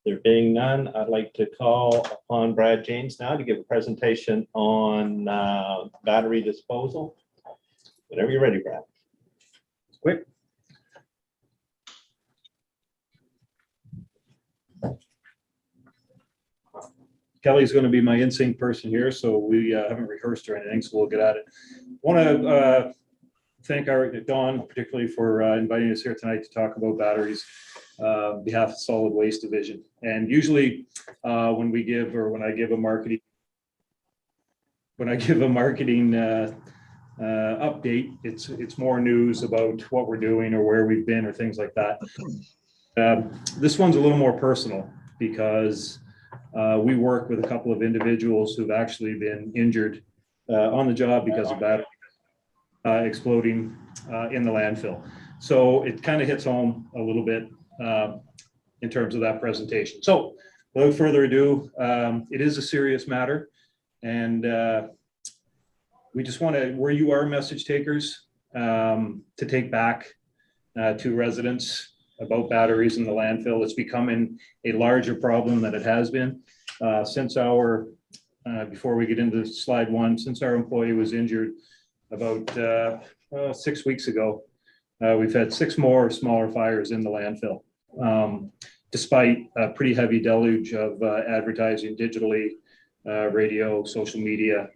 There being none, I'd like to call upon Brad James now to give a presentation on battery disposal. Whenever you're ready, Brad. Quick. Kelly's going to be my in-sync person here, so we haven't rehearsed or anything, so we'll get at it. Want to thank our Dawn particularly for inviting us here tonight to talk about batteries on behalf of Solid Waste Division. And usually when I give a marketing update, it's more news about what we're doing or where we've been or things like that. This one's a little more personal because we work with a couple of individuals who've actually been injured on the job because of battery exploding in the landfill. So it kind of hits home a little bit in terms of that presentation. So without further ado, it is a serious matter, and we just want to, where you are message takers, to take back to residents about batteries in the landfill. It's becoming a larger problem than it has been since our, before we get into slide one, since our employee was injured about 6 weeks ago. We've had 6 more smaller fires in the landfill, despite a pretty heavy deluge of advertising digitally, radio, social media.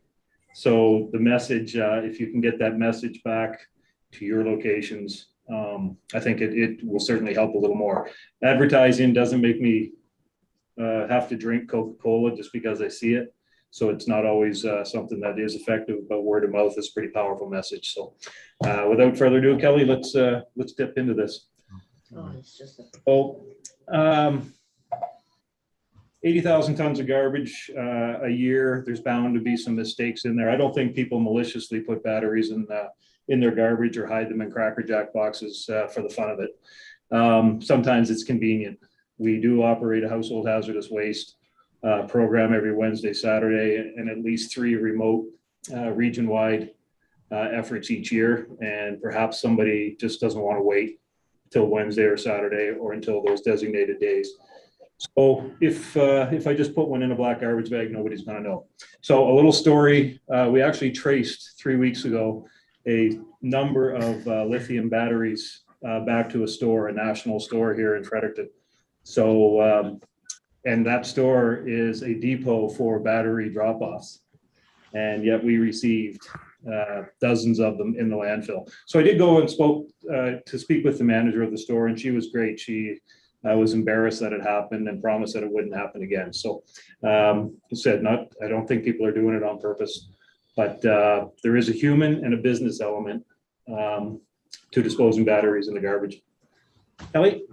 So the message, if you can get that message back to your locations, I think it will certainly help a little more. Advertising doesn't make me have to drink Coca-Cola just because I see it. So it's not always something that is effective, but word of mouth is a pretty powerful message. So without further ado, Kelly, let's dip into this. So 80,000 tons of garbage a year. There's bound to be some mistakes in there. I don't think people maliciously put batteries in their garbage or hide them in Cracker Jack boxes for the fun of it. Sometimes it's convenient. We do operate a household hazardous waste program every Wednesday, Saturday, and at least 3 remote region-wide efforts each year. And perhaps somebody just doesn't want to wait till Wednesday or Saturday or until those designated days. So if I just put one in a black garbage bag, nobody's going to know. So a little story, we actually traced 3 weeks ago a number of lithium batteries back to a store, a national store here in Fredericton. So, and that store is a depot for battery drop-offs. And yet we received dozens of them in the landfill. So I did go and spoke to speak with the manager of the store, and she was great. She was embarrassed that it happened and promised that it wouldn't happen again. So said, I don't think people are doing it on purpose, but there is a human and a business element to disposing batteries in the garbage. Kelly?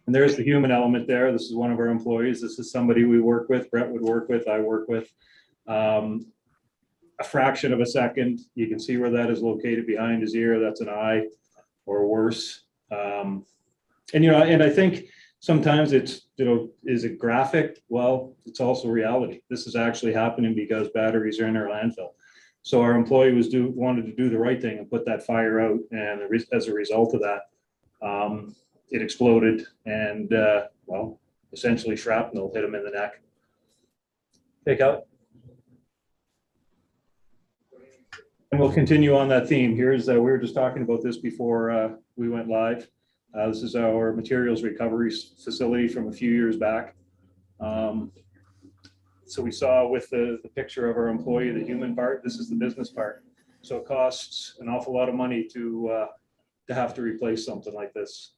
And there's the human element there. This is one of our employees. This is somebody we work with, Brett would work with, I work with. A fraction of a second, you can see where that is located behind his ear. That's an eye or worse. And I think sometimes it's, is it graphic? Well, it's also reality. This is actually happening because batteries are in our landfill. So our employee wanted to do the right thing and put that fire out. And as a result of that, it exploded and, well, essentially shrapnel hit him in the neck. Take out. And we'll continue on that theme. Here's, we were just talking about this before we went live. This is our materials recovery facility from a few years back. So we saw with the picture of our employee, the human part, this is the business part. So it costs an awful lot of money to have to replace something like this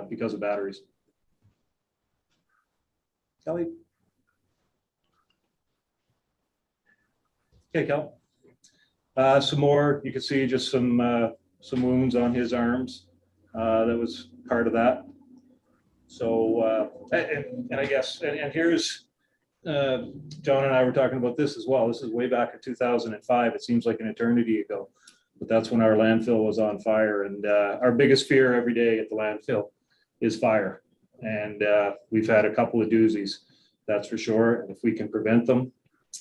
because of batteries. Kelly? Okay, Kel. Some more, you can see just some wounds on his arms. That was part of that. So, and I guess, and here's, John and I were talking about this as well. This is way back in 2005. It seems like an eternity ago, but that's when our landfill was on fire. And our biggest fear every day at the landfill is fire. And we've had a couple of doozies, that's for sure. And if we can prevent them,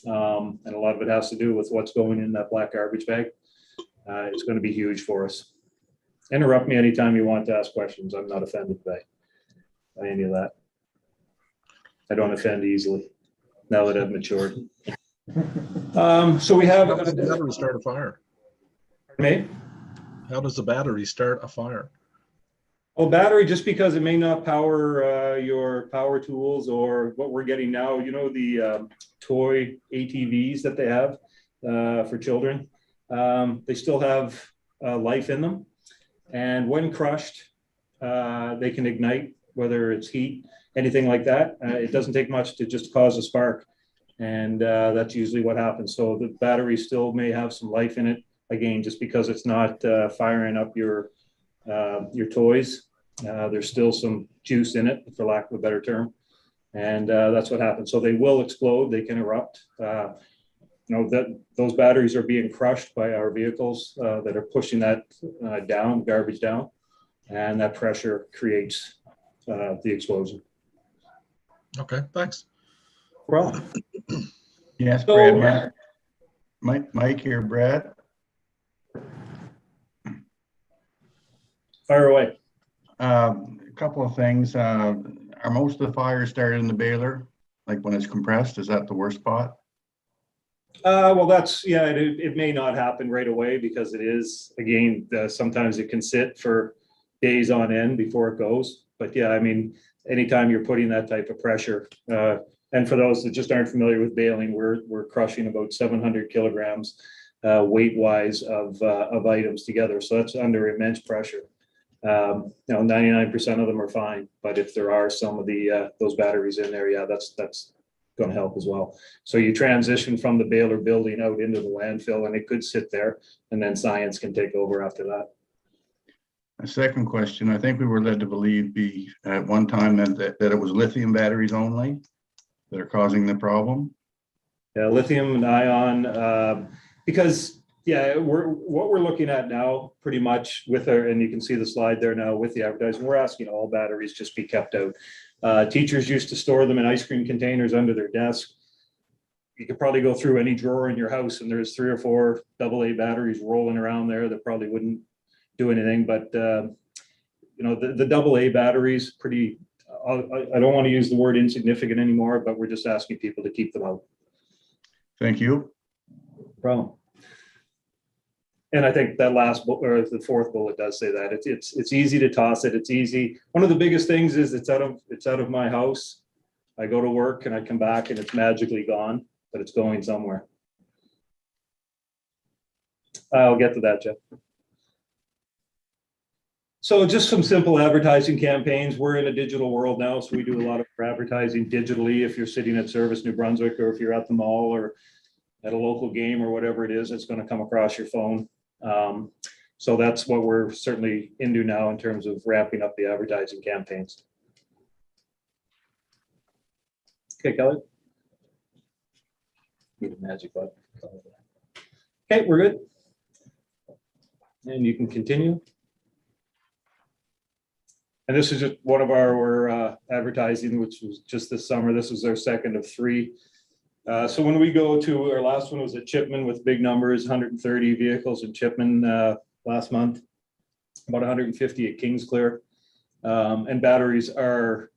and a lot of it has to do with what's going in that black garbage bag, it's going to be huge for us. Interrupt me anytime you want to ask questions. I'm not offended by. by any of that. I don't offend easily now that I've matured. So we have. How does the battery start a fire? Me? How does the battery start a fire? Well, battery, just because it may not power your power tools or what we're getting now, you know, the toy ATVs that they have for children, they still have life in them. And when crushed, they can ignite, whether it's heat, anything like that. It doesn't take much to just cause a spark. And that's usually what happens. So the battery still may have some life in it, again, just because it's not firing up your toys. There's still some juice in it, for lack of a better term. And that's what happens. So they will explode, they can erupt. You know, that those batteries are being crushed by our vehicles that are pushing that down, garbage down, and that pressure creates the explosion. Okay, thanks. Well, Yes, So- Brad. Mike here, Brad. fire away. A couple of things. Are most of the fires started in the baler? Like when it's compressed, is that the worst spot? Well, that's, yeah, it may not happen right away because it is, again, sometimes it can sit for days on end before it goes. But yeah, I mean, anytime you're putting that type of pressure, and for those that just aren't familiar with baling, we're crushing about 700 kilograms weight-wise of items together. So that's under immense pressure. You know, 99% of them are fine, but if there are some of the those batteries in there, yeah, that's going to help as well. So you transition from the baler building out into the landfill, and it could sit there, and then science can take over after that. A second question, I think we were led to believe at one time that it was lithium batteries only that are causing the problem. Yeah, lithium and ion, because yeah, what we're looking at now pretty much with our, and you can see the slide there now with the advertising, we're asking all batteries just be kept out. Teachers used to store them in ice cream containers under their desk. You could probably go through any drawer in your house and there's 3 or 4 AA batteries rolling around there that probably wouldn't do anything. But you know, the AA batteries, pretty, I don't want to use the word insignificant anymore, but we're just asking people to keep them out. Thank you. Problem. And I think that last or the fourth bullet does say that it's easy to toss it. It's easy. One of the biggest things is it's out of my house. I go to work and I come back and it's magically gone, but it's going somewhere. I'll get to that, Jeff. So just some simple advertising campaigns. We're in a digital world now, so we do a lot of advertising digitally. If you're sitting at Service New Brunswick, or if you're at the mall, or at a local game, or whatever it is, it's going to come across your phone. So that's what we're certainly into now in terms of ramping up the advertising campaigns. Okay, Kelly. Need a magic button. Okay, we're good. And you can continue. And this is just one of our advertising, which was just this summer. This was our second of 3. So when we go to, our last one was at Chipman with big numbers, 130 vehicles in Chipman last month, about 150 at Kingsclear. And batteries are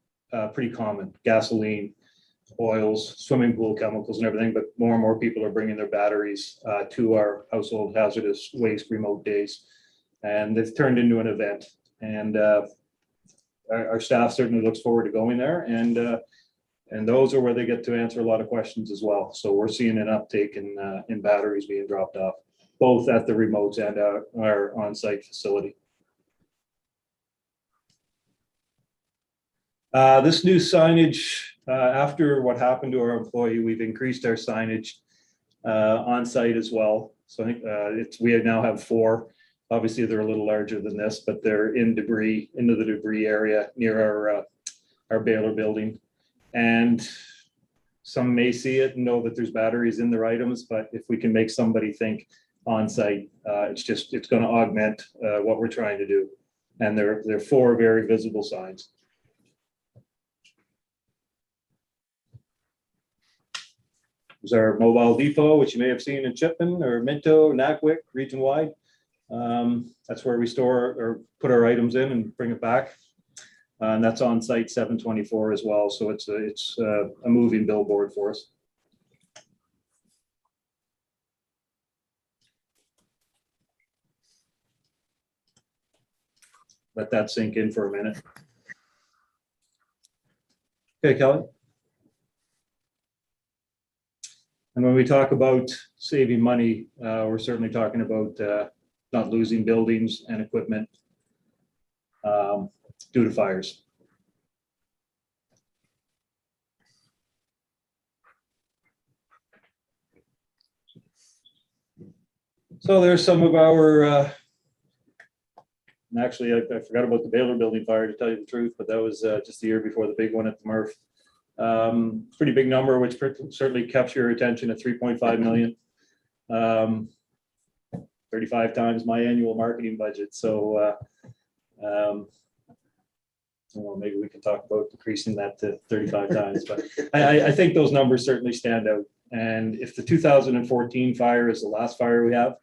pretty common, gasoline, oils, swimming pool chemicals and everything, but more and more people are bringing their batteries to our household hazardous waste remote days. And it's turned into an event. And our staff certainly looks forward to going there. And those are where they get to answer a lot of questions as well. So we're seeing an uptake in batteries being dropped off, both at the remotes and our on-site facility. This new signage, after what happened to our employee, we've increased our signage on-site as well. So I think we now have 4. Obviously, they're a little larger than this, but they're into the debris area near our baler building. And some may see it and know that there's batteries in their items, but if we can make somebody think on site, it's going to augment what we're trying to do. And they're 4 very visible signs. There's our mobile depot, which you may have seen in Chipman or Minto, Nakwik, region-wide. That's where we store or put our items in and bring it back. And that's on site 724 as well. So it's a moving billboard for us. Let that sink in for a minute. Okay, Kelly. And when we talk about saving money, we're certainly talking about not losing buildings and equipment due to fires. So there's some of our, and actually I forgot about the Baylor building fire, to tell you the truth, but that was just the year before the big one at the Murph. Pretty big number, which certainly captures your attention at 3.5 million. 35 times my annual marketing budget. So well, maybe we can talk about decreasing that to 35 times, but I think those numbers certainly stand out. And if the 2014 fire is the last fire we have,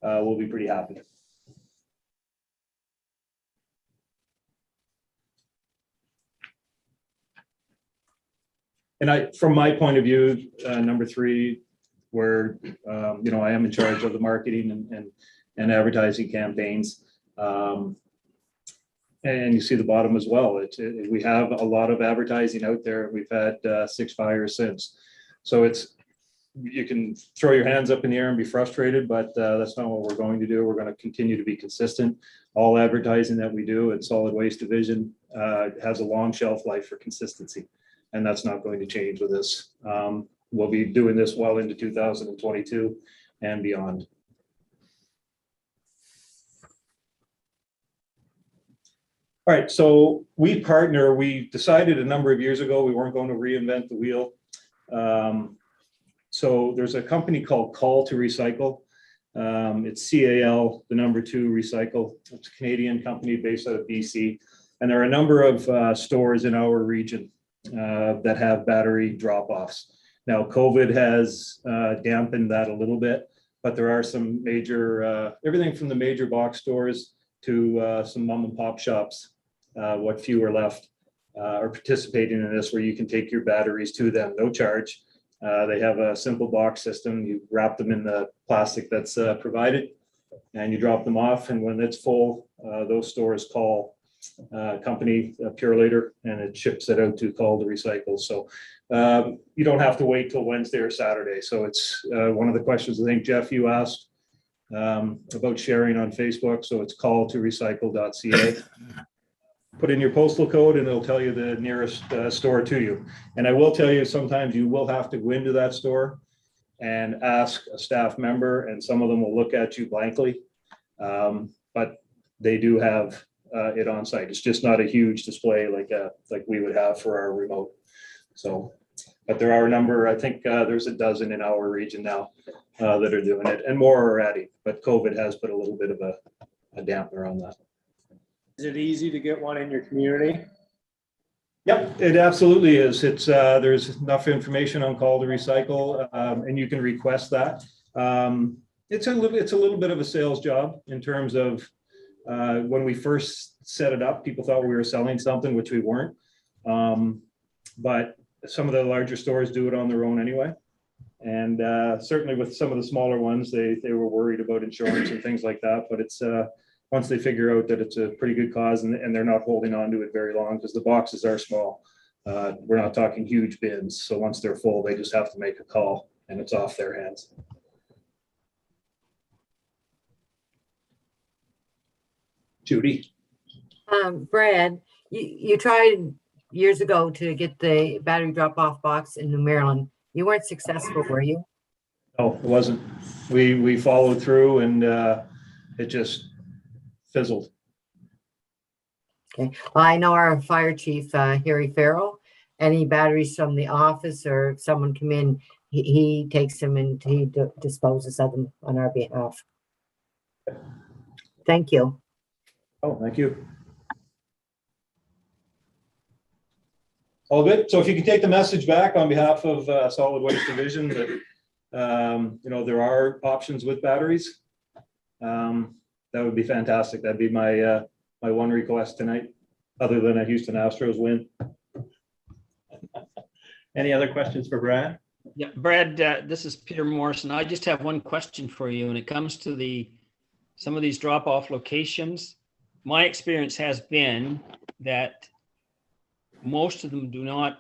we'll be pretty happy. And from my point of view, number 3, where I am in charge of the marketing and advertising campaigns. And you see the bottom as well. We have a lot of advertising out there. We've had 6 fires since. So you can throw your hands up in the air and be frustrated, but that's not what we're going to do. We're going to continue to be consistent. All advertising that we do at Solid Waste Division has a long shelf life for consistency, and that's not going to change with this. We'll be doing this well into 2022 and beyond. All right, so we decided a number of years ago we weren't going to reinvent the wheel. So there's a company called Call to Recycle. It's CAL, the number 2 Recycle. It's a Canadian company based out of BC. And there are a number of stores in our region that have battery drop-offs. Now, COVID has dampened that a little bit, but there are some major, everything from the major box stores to some mom and pop shops, what few are left, are participating in this, where you can take your batteries to them, no charge. They have a simple box system. You wrap them in the plastic that's provided, and you drop them off. And when it's full, those stores call company Purelator, and it ships it out to Call to Recycle. So you don't have to wait till Wednesday or Saturday. So it's one of the questions I think, Jeff, you asked about sharing on Facebook. So it's calltorecycle.ca. Put in your postal code and it'll tell you the nearest store to you. And I will tell you, sometimes you will have to go into that store and ask a staff member, and some of them will look at you blankly. But they do have it on site. It's just not a huge display like we would have for our remote. So, but there are a number, I think there's a dozen in our region now that are doing it, and more are adding, but COVID has put a little bit of a dampener on that. Is it easy to get one in your community? Yep, it absolutely is. It's there's enough information on Call to Recycle, and you can request that. It's a little bit of a sales job in terms of when we first set it up, people thought we were selling something, which we weren't. But some of the larger stores do it on their own anyway. And certainly with some of the smaller ones, they were worried about insurance and things like that. But it's once they figure out that it's a pretty good cause, and they're not holding on to it very long, because the boxes are small. We're not talking huge bins. So once they're full, they just have to make a call and it's off their hands. Judy. Brad, you tried years ago to get the battery drop-off box in New Maryland. You weren't successful, were you? No, it wasn't. We followed through, and it just fizzled. Okay. Well, I know our fire chief, Harry Farrell, any batteries from the office or if someone come in, he takes them and he disposes of them on our behalf. Thank you. Oh, thank you. All good. So if you can take the message back on behalf of Solid Waste Division that there are options with batteries, that would be fantastic. That'd be my my one request tonight. other than a Houston Astros win. Any other questions for Brad? Yeah, Brad, this is Peter Morrison. I just have one question for you. When it comes to some of these drop-off locations, my experience has been that most of them do not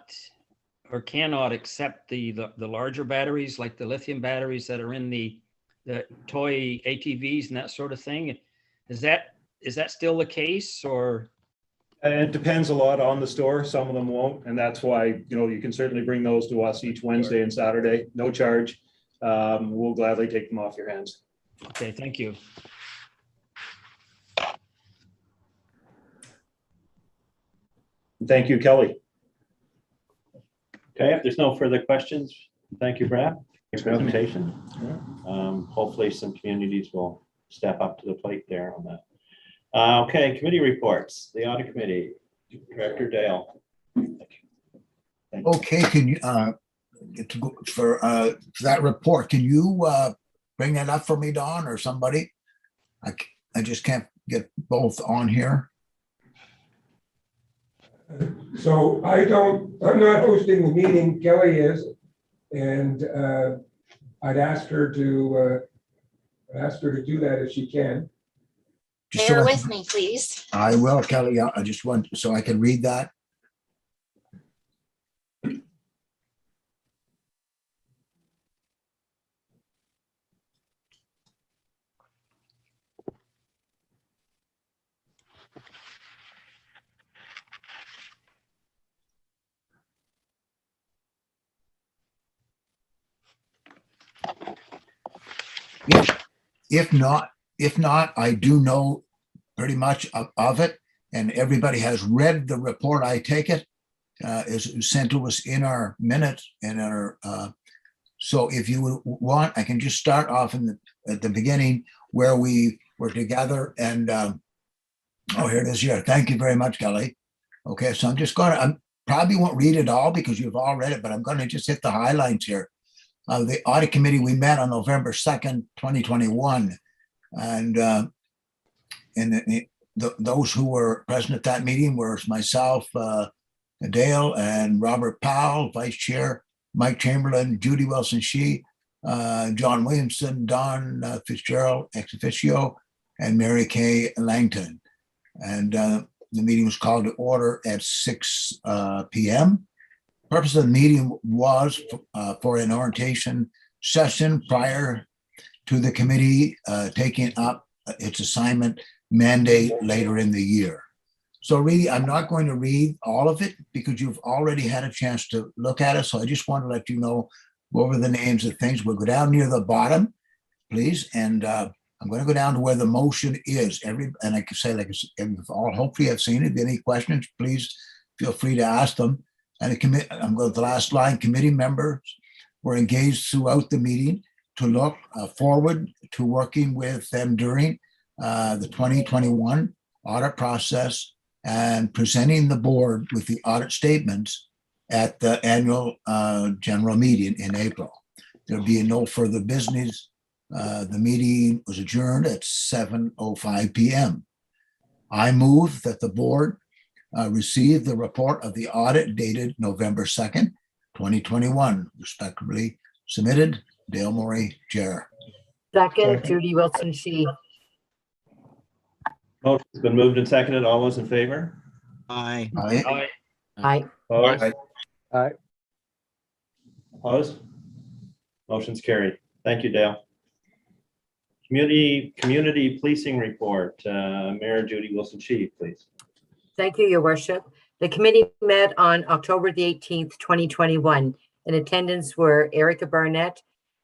or cannot accept the larger batteries, like the lithium batteries that are in the toy ATVs and that sort of thing. Is that still the case, or? It depends a lot on the store. Some of them won't. And that's why, you can certainly bring those to us each Wednesday and Saturday, no charge. We'll gladly take them off your hands. Okay, thank you. Thank you, Kelly. Okay, if there's no further questions, thank you, Brad. Thanks for having me. Presentation. Hopefully some communities will step up to the plate there on that. Okay, committee reports, the Audit Committee, Director Dale. Okay, can you, for that report, can you bring that up for me, Don, or somebody? I just can't get both on here. So I'm not hosting the meeting, Kelly is, and I'd ask her to do that if she can. Just so Bear I with can- me, please. I will, Kelly. I just want, so I can read that. If not, I do know pretty much of it, and everybody has read the report. I take it is sent to us in our minutes and our. So if you want, I can just start off at the beginning where we were together and. Oh, here it is. Here. Thank you very much, Kelly. Okay, so I probably won't read it all because you've all read it, but I'm going to just hit the highlights here. The Audit Committee, we met on November 2nd, 2021. And those who were present at that meeting were myself, Dale, and Robert Powell, Vice Chair, Mike Chamberlain, Judy Wilson-Shee, John Williamson, Don Fitzgerald, ex officio, and Mary Kay Langton. And the meeting was called to order at 6 p.m. Purpose of the meeting was for an orientation session prior to the committee taking up its assignment mandate later in the year. So really, I'm not going to read all of it because you've already had a chance to look at it. So I just want to let you know what were the names of things. We'll go down near the bottom, please. And I'm going to go down to where the motion is. And I can say, like, all hopefully have seen it. If any questions, please feel free to ask them. And I'm going to the last line. Committee members were engaged throughout the meeting to look forward to working with them during the 2021 audit process and presenting the board with the audit statements at the annual general meeting in April. There'll be no further business. The meeting was adjourned at 7:05 p.m. I move that the board receive the report of the audit dated November 2nd, 2021, respectively submitted. Dale Morey, Chair. Second, Judy Wilson-Shee. Motion's been moved and seconded. All those in favor? Aye. Aye. Aye. Opposed? Aye. Opposed? Motion's carried. Thank you, Dale. Community policing report. Mayor Judy Wilson-Shee, please. Thank you, Your Worship. The committee met on October the 18th, 2021. In attendance were Erica Barnett,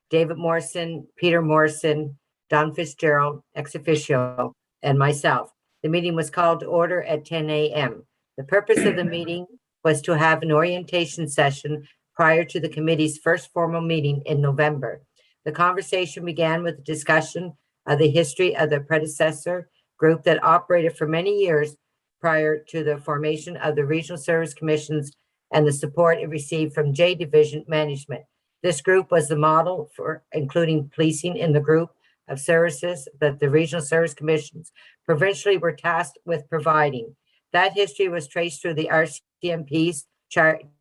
David Morrison, Peter Morrison, Don Fitzgerald, ex officio, and myself. The meeting was called to order at 10 a.m. The purpose of the meeting was to have an orientation session prior to the committee's first formal meeting in November. The conversation began with a discussion of the history of the predecessor group that operated for many years prior to the formation of the Regional Service Commissions and the support it received from J Division Management. This group was the model for including policing in the group of services that the Regional Service Commissions provincially were tasked with providing. That history was traced through the RCMP's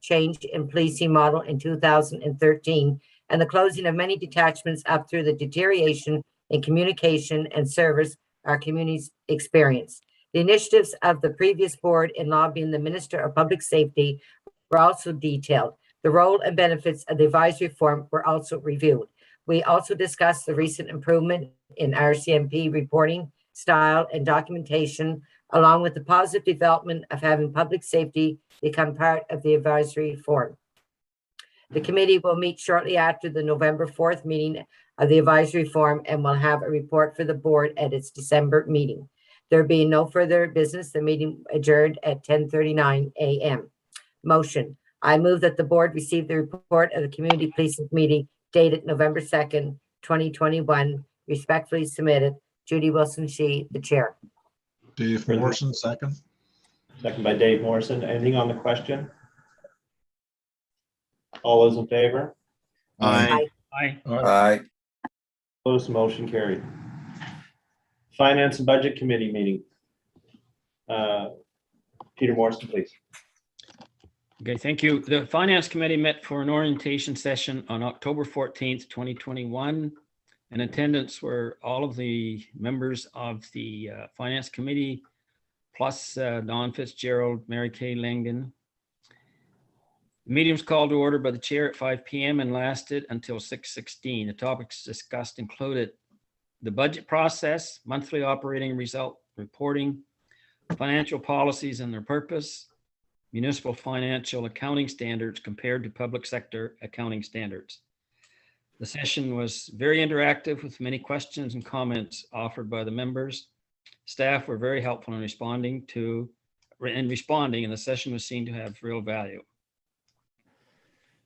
change in policing model in 2013 and the closing of many detachments up through the deterioration in communication and service our communities experience. The initiatives of the previous board in lobbying the Minister of Public Safety were also detailed. The role and benefits of the advisory forum were also reviewed. We also discussed the recent improvement in RCMP reporting style and documentation, along with the positive development of having public safety become part of the advisory forum. The committee will meet shortly after the November 4th meeting of the advisory forum and will have a report for the board at its December meeting. There being no further business, the meeting adjourned at 10:39 a.m. Motion. I move that the board receive the report of the Community Policing Committee dated November 2nd, 2021. Respectfully submitted, Judy Wilson, she, the chair. Dave Morrison, second. Second by Dave Morrison. Anything on the question? All those in favor? Aye. Aye. Aye. Opposed, motion carried. Finance and Budget Committee meeting. Peter Morrison, please. Okay, thank you. The Finance Committee met for an orientation session on October 14th, 2021. In attendance were all of the members of the Finance Committee, plus Don Fitzgerald, Mary Kay Langdon. The meeting was called to order by the chair at 5 p.m. and lasted until 6:16. The topics discussed included the budget process, monthly operating result reporting, financial policies and their purpose, municipal financial accounting standards compared to public sector accounting standards. The session was very interactive with many questions and comments offered by the members. Staff were very helpful in responding, and the session was seen to have real value.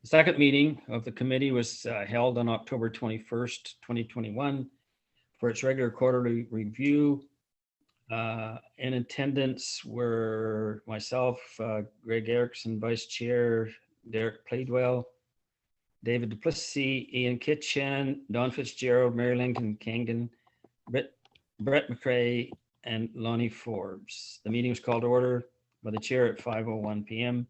The second meeting of the committee was held on October 21st, 2021 for its regular quarterly review. In attendance were myself, Greg Erickson, Vice Chair, Derek Pleadwell, David Duplessis, Ian Kitchen, Don Fitzgerald, Mary Langton Kangan, Brett McCrae, and Lonnie Forbes. The meeting was called to order by the chair at 5:01 p.m.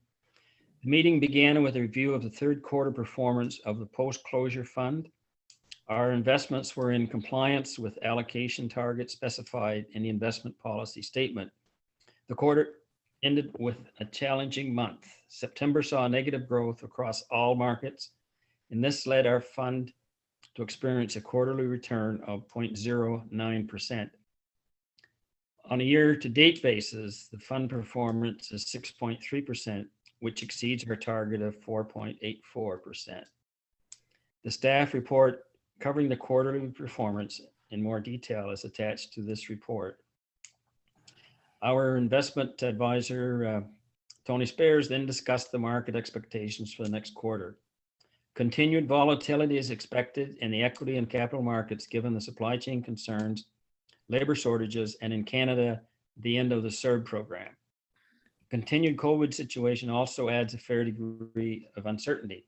The meeting began with a review of the third quarter performance of the post-closure fund. Our investments were in compliance with allocation targets specified in the investment policy statement. The quarter ended with a challenging month. September saw negative growth across all markets, and this led our fund to experience a quarterly return of 0.09%. On a year-to-date basis, the fund performance is 6.3%, which exceeds our target of 4.84%. The staff report covering the quarterly performance in more detail is attached to this report. Our investment advisor, Tony Spares, then discussed the market expectations for the next quarter. Continued volatility is expected in the equity and capital markets given the supply chain concerns, labor shortages, and in Canada, the end of the CERB program. Continued COVID situation also adds a fair degree of uncertainty.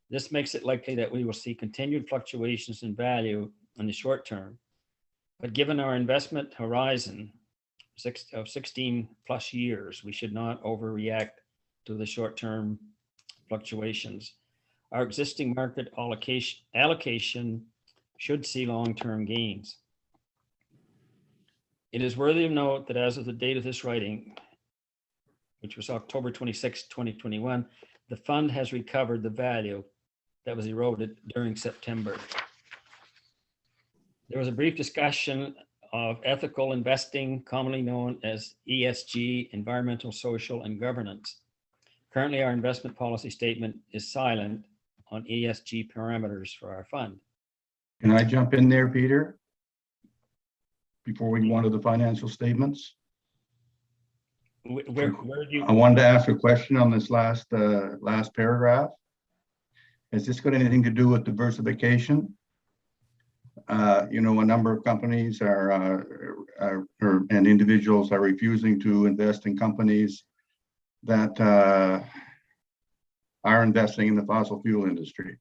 This makes it likely that we will see continued fluctuations in value in the short term. But given our investment horizon of 16 plus years, we should not overreact to the short-term fluctuations. Our existing market allocation should see long-term gains. It is worthy of note that as of the date of this writing, which was October 26, 2021, the fund has recovered the value that was eroded during September. There was a brief discussion of ethical investing, commonly known as ESG, environmental, social, and governance. Currently, our investment policy statement is silent on ESG parameters for our fund. Can I jump in there, Peter? Before we go on to the financial statements? Where do you? I wanted to ask a question on this last paragraph. Has this got anything to do with diversification? You know, a number of companies and individuals are refusing to invest in companies that are investing in the fossil fuel industry.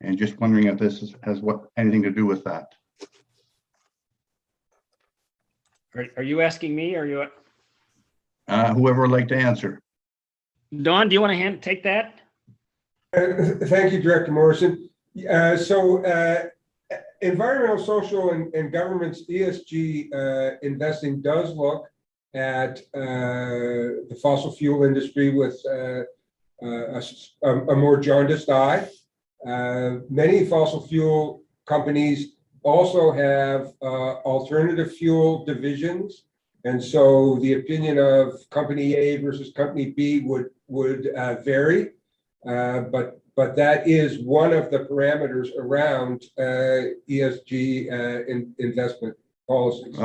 And just wondering if this has anything to do with that. Are you asking me or are you? Whoever would like to answer. Don, do you want to take that? Thank you, Director Morrison. Environmental, social, and government's ESG investing does look at the fossil fuel industry with a more jaundiced eye. Many fossil fuel companies also have alternative fuel divisions. And so the opinion of company A versus company B would vary. But that is one of the parameters around ESG investment policies.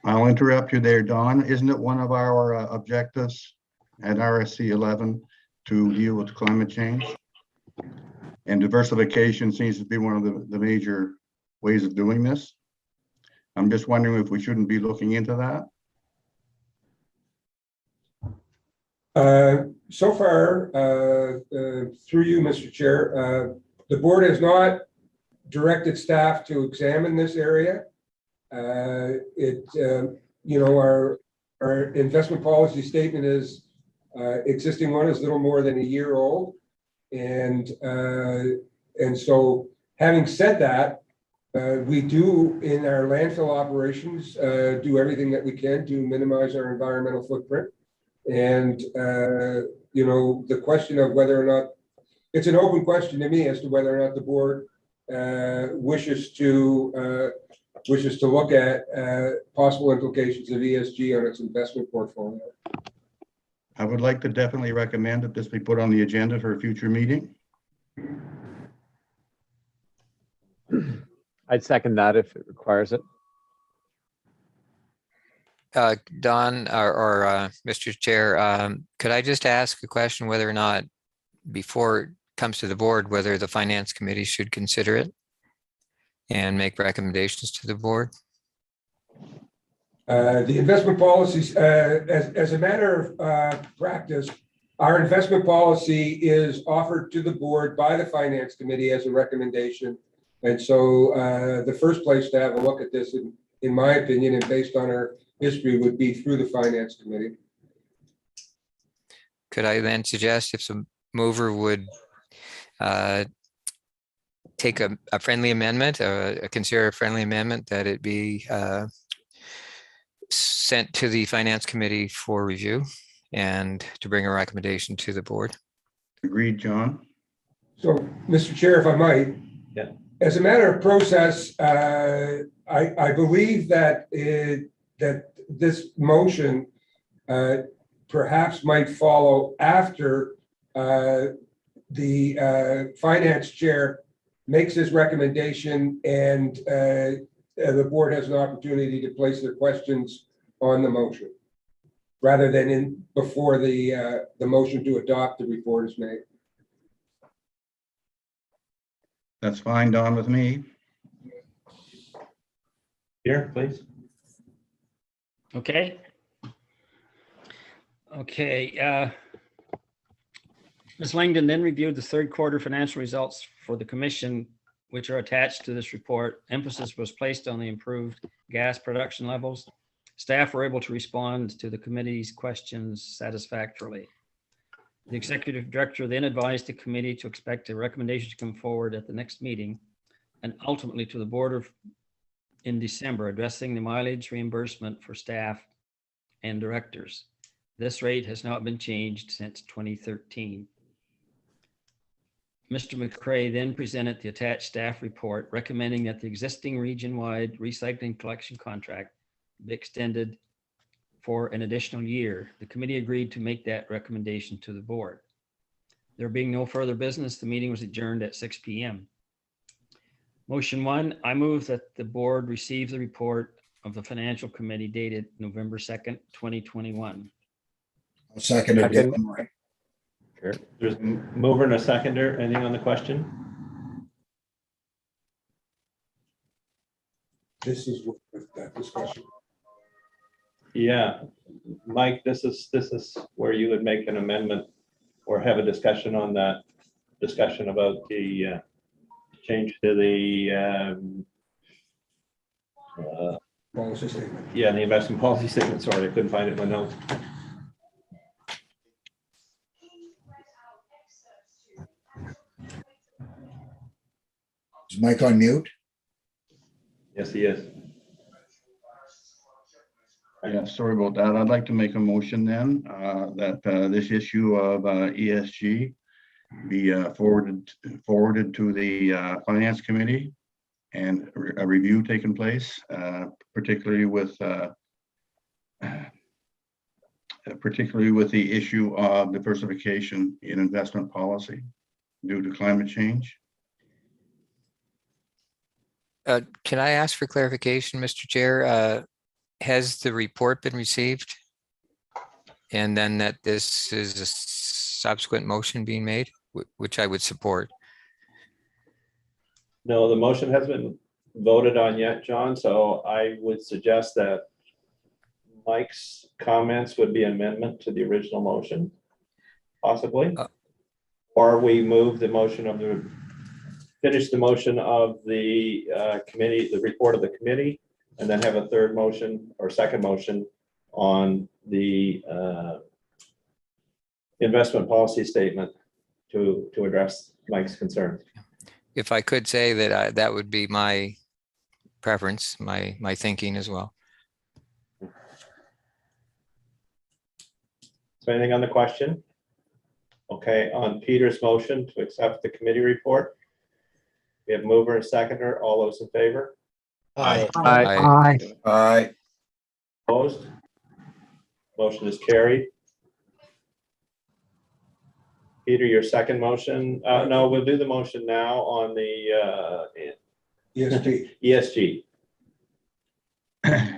I'll interrupt you there, Don. Isn't it one of our objectives at RSC 11 to deal with climate change? And diversification seems to be one of the major ways of doing this. I'm just wondering if we shouldn't be looking into that. So far, through you, Mr. Chair, the board has not directed staff to examine this area. Our investment policy statement is existing one is little more than a year old. And so having said that, we do in our landfill operations, do everything that we can to minimize our environmental footprint. And, the question of whether or not, it's an open question to me as to whether or not the board wishes to look at possible implications of ESG on its investment portfolio. I would like to definitely recommend that this be put on the agenda for a future meeting. I'd second that if it requires it. Don or Mr. Chair, could I just ask a question whether or not, before it comes to the board, whether the Finance Committee should consider it and make recommendations to the board? The investment policies, as a matter of practice, our investment policy is offered to the board by the Finance Committee as a recommendation. And so the first place to have a look at this, in my opinion, and based on our history, would be through the Finance Committee. Could I then suggest if the mover would take a friendly amendment, consider a friendly amendment, that it be sent to the Finance Committee for review and to bring a recommendation to the board? Agreed, John. So, Mr. Chair, if I might. Yeah. As a matter of process, I believe that that this motion perhaps might follow after the finance chair makes his recommendation and the board has an opportunity to place their questions on the motion, rather than before the motion to adopt the report is made. That's fine, Don, with me. Here, please. Okay. Okay. Ms. Langdon then reviewed the third quarter financial results for the commission, which are attached to this report. Emphasis was placed on the improved gas production levels. Staff were able to respond to the committee's questions satisfactorily. The executive director then advised the committee to expect a recommendation to come forward at the next meeting and ultimately to the board in December, addressing the mileage reimbursement for staff and directors. This rate has not been changed since 2013. Mr. McCrae then presented the attached staff report recommending that the existing region-wide recycling collection contract be extended for an additional year. The committee agreed to make that recommendation to the board. There being no further business, the meeting was adjourned at 6 p.m. Motion 1, I move that the board receive the report of the Financial Committee dated November 2nd, 2021. I'll second it. Second. Sure. There's a mover and a seconder. Anything on the question? This is with that discussion. Yeah, Mike, this is where you would make an amendment or have a discussion on that discussion about the change to the Policy statement. yeah, the investment policy statement. Sorry, I couldn't find it in my notes. Is Mike on mute? Yes, he is. Yeah, sorry about that. I'd like to make a motion then that this issue of ESG be forwarded to the Finance Committee and a review taking place, particularly with the issue of diversification in investment policy due to climate change. Can I ask for clarification, Mr. Chair? Has the report been received? And then that this is a subsequent motion being made, which I would support. No, the motion hasn't been voted on yet, John, so I would suggest that Mike's comments would be amendment to the original motion, possibly. Or we move the motion of finish the motion of the committee, the report of the committee, and then have a third motion or second motion on the investment policy statement to address Mike's concerns. If I could say that that would be my preference, my thinking as well. So anything on the question? Okay, on Peter's motion to accept the committee report. We have mover and seconder. All those in favor? Aye. Aye. Aye. Opposed? Motion is carried. Peter, your second motion, no, we'll do the motion now on the ESG. ESG.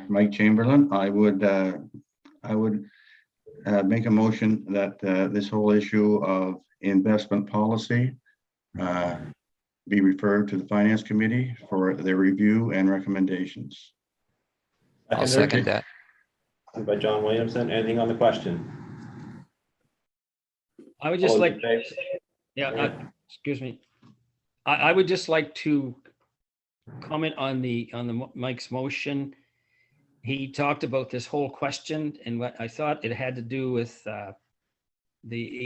Mike Chamberlain, I would make a motion that this whole issue of investment policy be referred to the Finance Committee for their review and recommendations. I'll second that. By John Williamson. Anything on the question? I would just All those like, in favor? yeah, excuse me. I would just like to comment on the Mike's motion. He talked about this whole question and what I thought it had to do with the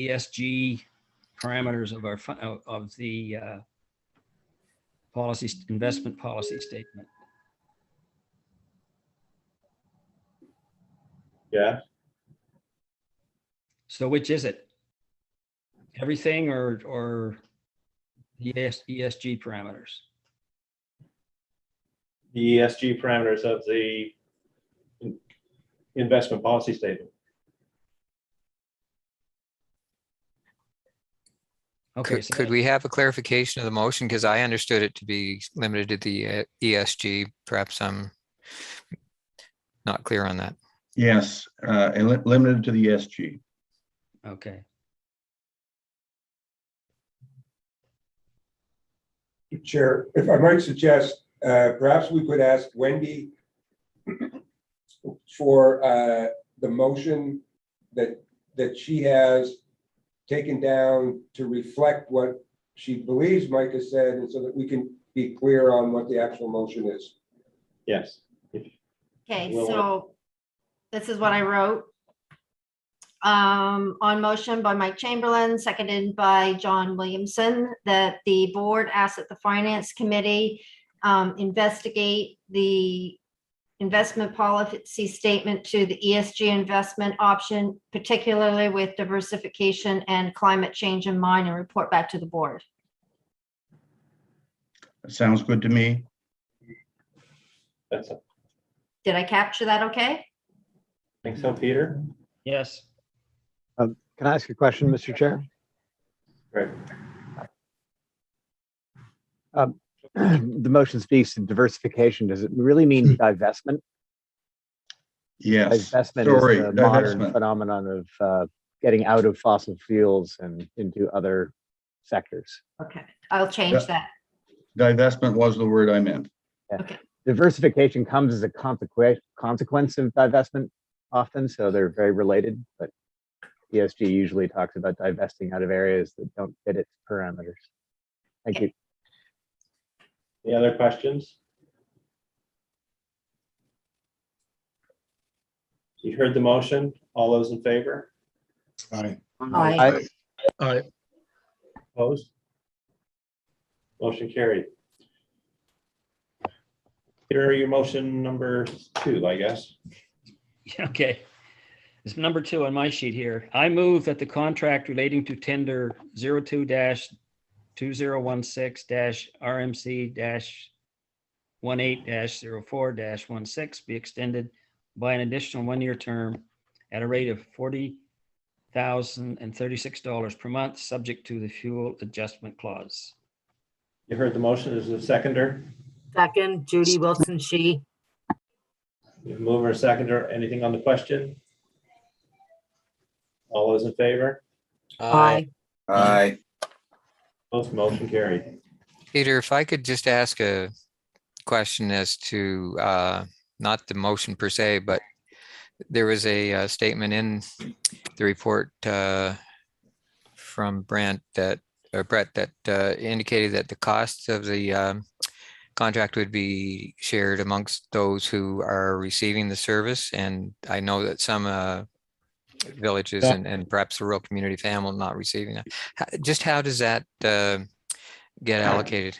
ESG parameters of the policy, investment policy statement. Yeah, So which is it? Everything or the ESG parameters? the ESG parameters of the investment policy statement. Okay, Could we have a clarification of the motion? Because I understood it to be limited to the ESG. Perhaps I'm not clear on that. Yes, and limited to the ESG. Okay. Chair, if I might suggest, perhaps we could ask Wendy for the motion that she has taken down to reflect what she believes Mike has said, and so that we can be clear on what the actual motion is. Yes. Okay, Well, so this is what I wrote. On motion by Mike Chamberlain, seconded by John Williamson, that the board asks that the Finance Committee investigate the investment policy statement to the ESG investment option, particularly with diversification and climate change in mind, and report back to the board. Sounds good to me. That's, I Did I capture that okay? think so, Peter. Yes. Can I ask a question, Mr. Chair? Great. The motion speaks to diversification. Does it really mean divestment? Yes. Divestment Sorry, is the modern divestment. phenomenon of getting out of fossil fuels and into other sectors. Okay, I'll change that. Divestment was the word I meant. Okay. Diversification comes as a consequence of divestment often, so they're very related, but ESG usually talks about divesting out of areas that don't fit its parameters. Thank you. Any other questions? You heard the motion. All those in favor? Aye. Aye. Aye. Opposed? Motion carried. Peter, your motion number 2, I guess. Okay. It's number 2 on my sheet here. I move that the contract relating to tender 02-2016-RMC-18-04-16 be extended by an additional 1-year term at a rate of $40,036 per month, subject to the fuel adjustment clause. You heard the motion. Is there a seconder? Second, Judy Wilson, she. Mover, seconder, anything on the question? All those in favor? Aye. Aye. Both motion carried. Peter, if I could just ask a question as to not the motion per se, but there was a statement in the report from Brett that indicated that the costs of the contract would be shared amongst those who are receiving the service. And I know that some villages and perhaps the rural community family not receiving that. Just how does that get allocated?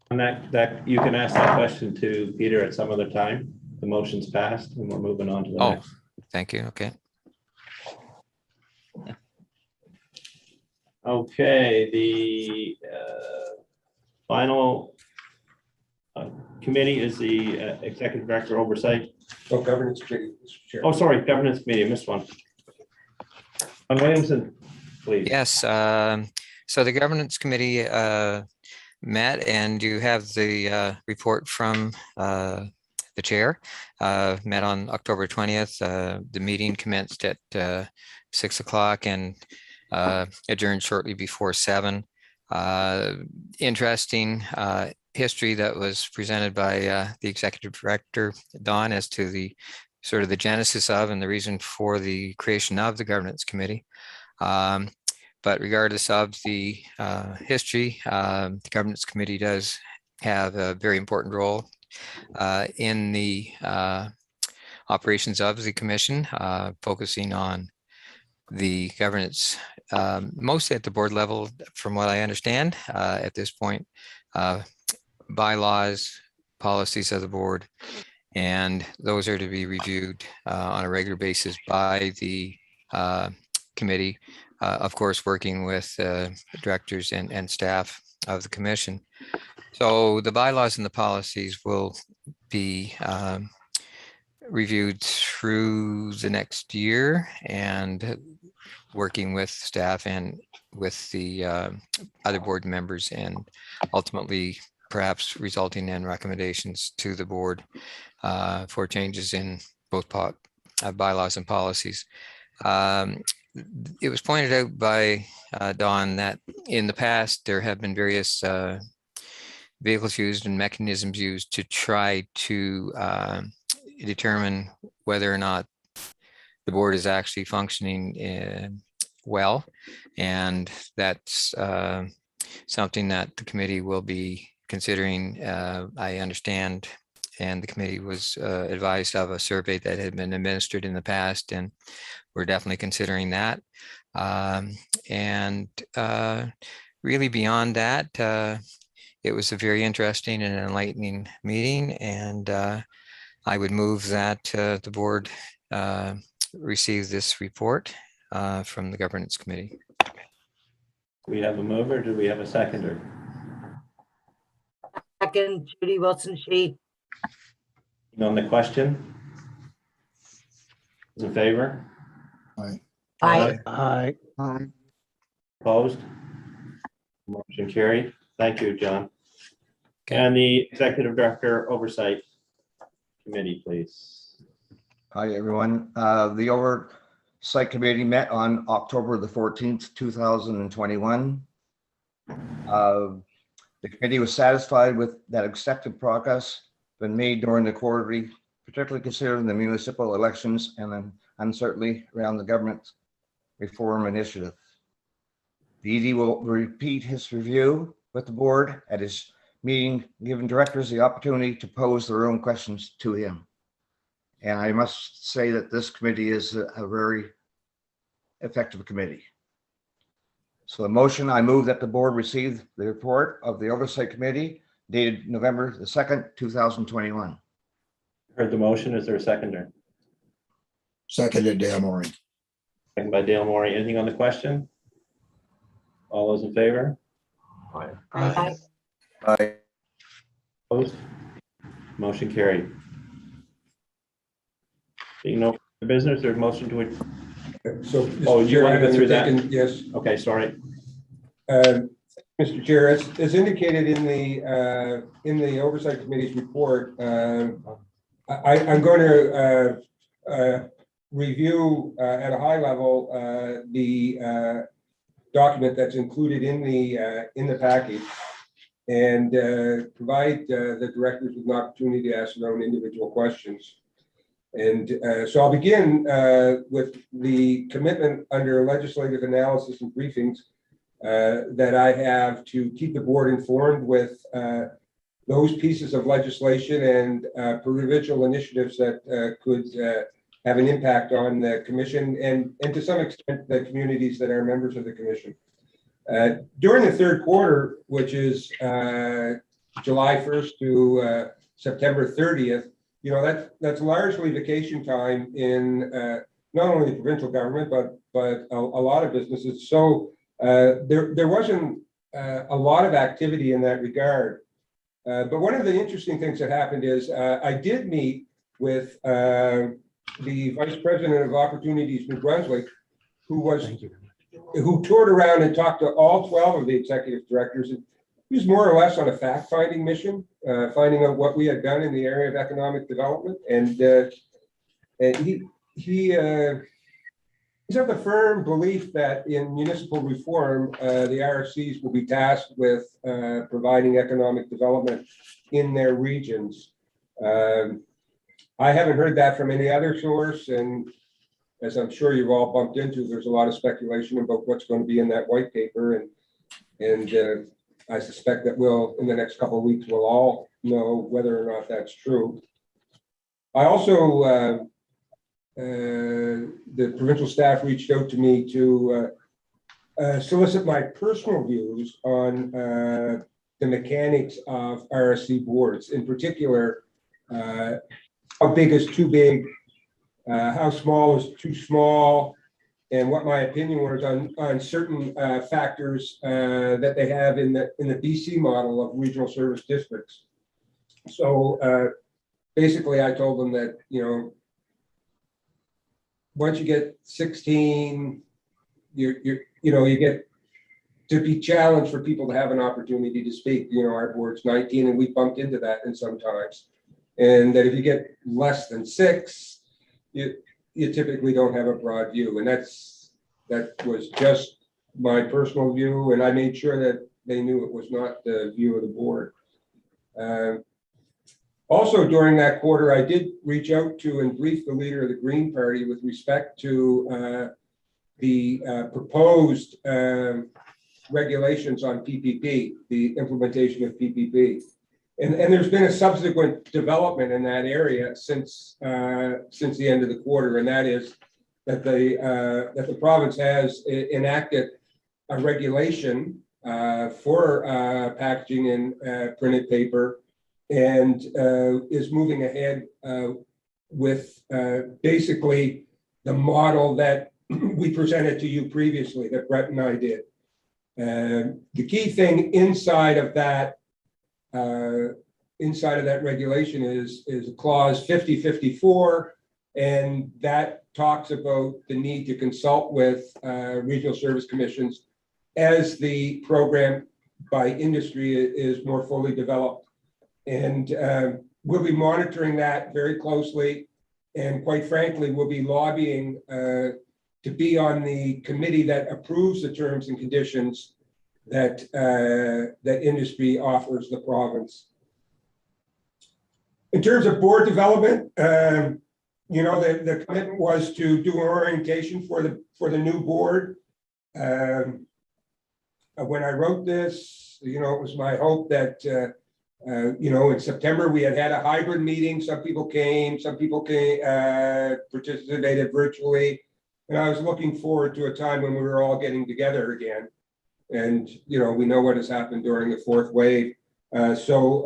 And that you can ask that question to Peter at some other time. The motion's passed and we're moving on to the next. Thank you. Okay. Okay, the final committee is the Executive Director Oversight. Oh, Governance Committee, Mr. Chair. Oh, sorry, Governance Committee, I missed one. On Williamson, please. Yes. So the governance committee met, and you have the report from the chair. Met on October 20th. The meeting commenced at 6 o'clock and adjourned shortly before 7. Interesting history that was presented by the executive director, Don, as to the sort of the genesis of and the reason for the creation of the governance committee. But regardless of the history, the governance committee does have a very important role in the operations of the commission, focusing on the governance, mostly at the board level, from what I understand at this point, bylaws, policies of the board, and those are to be reviewed on a regular basis by the committee, of course, working with directors and staff of the commission. So the bylaws and the policies will be reviewed through the next year, and working with staff and with the other board members, and ultimately perhaps resulting in recommendations to the board for changes in both bylaws and policies. It was pointed out by Don that in the past there have been various vehicles used and mechanisms used to try to determine whether or not the board is actually functioning well, and that's something that the committee will be considering. I understand, and the committee was advised of a survey that had been administered in the past, and we're definitely considering that. And really beyond that, it was a very interesting and enlightening meeting, and I would move that the board receive this report from the governance committee. We have a mover. Do we have a seconder? Second, Judy Wilson, she. On the question? In favor? Aye. Aye. Opposed? Motion carried. Thank you, John. Okay. And the Executive Director Oversight Committee, please. Hi, everyone. The Oversight Committee met on October the 14th, 2021. The committee was satisfied with that accepted progress been made during the quarterly, particularly considering the municipal elections and then uncertainty around the government reform initiative. The ED will repeat his review with the board at his meeting, giving directors the opportunity to pose their own questions to him. And I must say that this committee is a very effective committee. So the motion, I move that the board receive the report of the Oversight Committee dated November the 2nd, 2021. Heard the motion. Is there a seconder? Seconded, Dale Maureen. Second by Dale Morey. Anything on the question? All those in favor? Aye. Opposed? Motion carried. Being no further business, there's motion to it. So. Oh, you want to go through that? Yes. Okay, sorry. Mr. Chair, as indicated in the Oversight Committee's report, I'm going to review at a high level the document that's included in the package and provide the directors with an opportunity to ask their own individual questions. And so I'll begin with the commitment under legislative analysis and briefings that I have to keep the board informed with those pieces of legislation and provincial initiatives that could have an impact on the commission and to some extent the communities that are members of the commission. During the third quarter, which is July 1st to September 30th, that's largely vacation time in not only the provincial government, but a lot of businesses. So there wasn't a lot of activity in that regard. But one of the interesting things that happened is I did meet with the Vice President of Opportunities New Brunswick, who toured around and talked to all 12 of the executive directors. He was more or less on a fact-finding mission, finding out what we had done in the area of economic development. And he's of the firm belief that in municipal reform, the RSCs will be tasked with providing economic development in their regions. I haven't heard that from any other source, and as I'm sure you've all bumped into, there's a lot of speculation about what's going to be in that white paper, and I suspect that in the next couple of weeks, we'll all know whether or not that's true. I also, the provincial staff reached out to me to solicit my personal views on the mechanics of RSC boards, in particular, how big is too big, how small is too small, and what my opinion was on certain factors that they have in the BC model of regional service districts. So basically, I told them that once you get 16, you get to be challenged for people to have an opportunity to speak. Our board's 19, and we bumped into that in sometimes. And that if you get less than 6, you typically don't have a broad view. And that was just my personal view. And I made sure that they knew it was not the view of the board. Also, during that quarter, I did reach out to and brief the leader of the Green Party with respect to the proposed regulations on PPP, the implementation of PPP. And there's been a subsequent development in that area since the end of the quarter, and that is that the province has enacted a regulation for packaging in printed paper, and is moving ahead with basically the model that we presented to you previously, that Brett and I did. The key thing inside of that regulation is clause 5054, and that talks about the need to consult with regional service commissions as the program by industry is more fully developed. And we'll be monitoring that very closely, and quite frankly, we'll be lobbying to be on the committee that approves the terms and conditions that that industry offers the province. In terms of board development, the commitment was to do an orientation for the new board. When I wrote this, it was my hope that in September we had a hybrid meeting. Some people came, participated virtually, and I was looking forward to a time when we were all getting together again. And we know what has happened during the fourth wave. So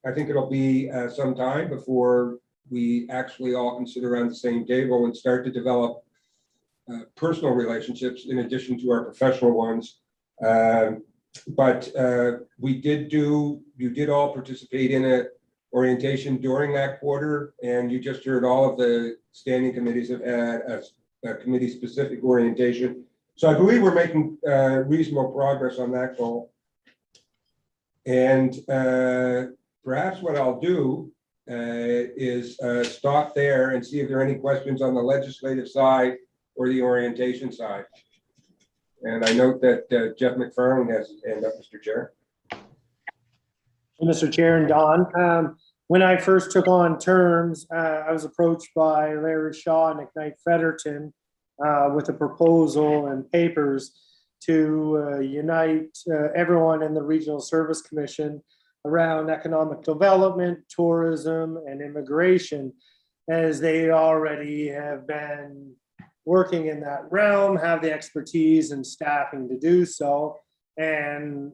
I think it'll be some time before we actually all can sit around the same table and start to develop personal relationships in addition to our professional ones. But you did all participate in a orientation during that quarter, and you just heard all of the standing committees have had a committee-specific orientation. So I believe we're making reasonable progress on that goal. And perhaps what I'll do is stop there and see if there are any questions on the legislative side or the orientation side. And I note that Jeff McFarland has his hand up, Mr. Chair. Mr. Chair and Don, when I first took on terms, I was approached by Larry Shaw and Ignite Fredericton with a proposal and papers to unite everyone in the Regional Service Commission around economic development, tourism, and immigration, as they already have been working in that realm, have the expertise and staffing to do so, and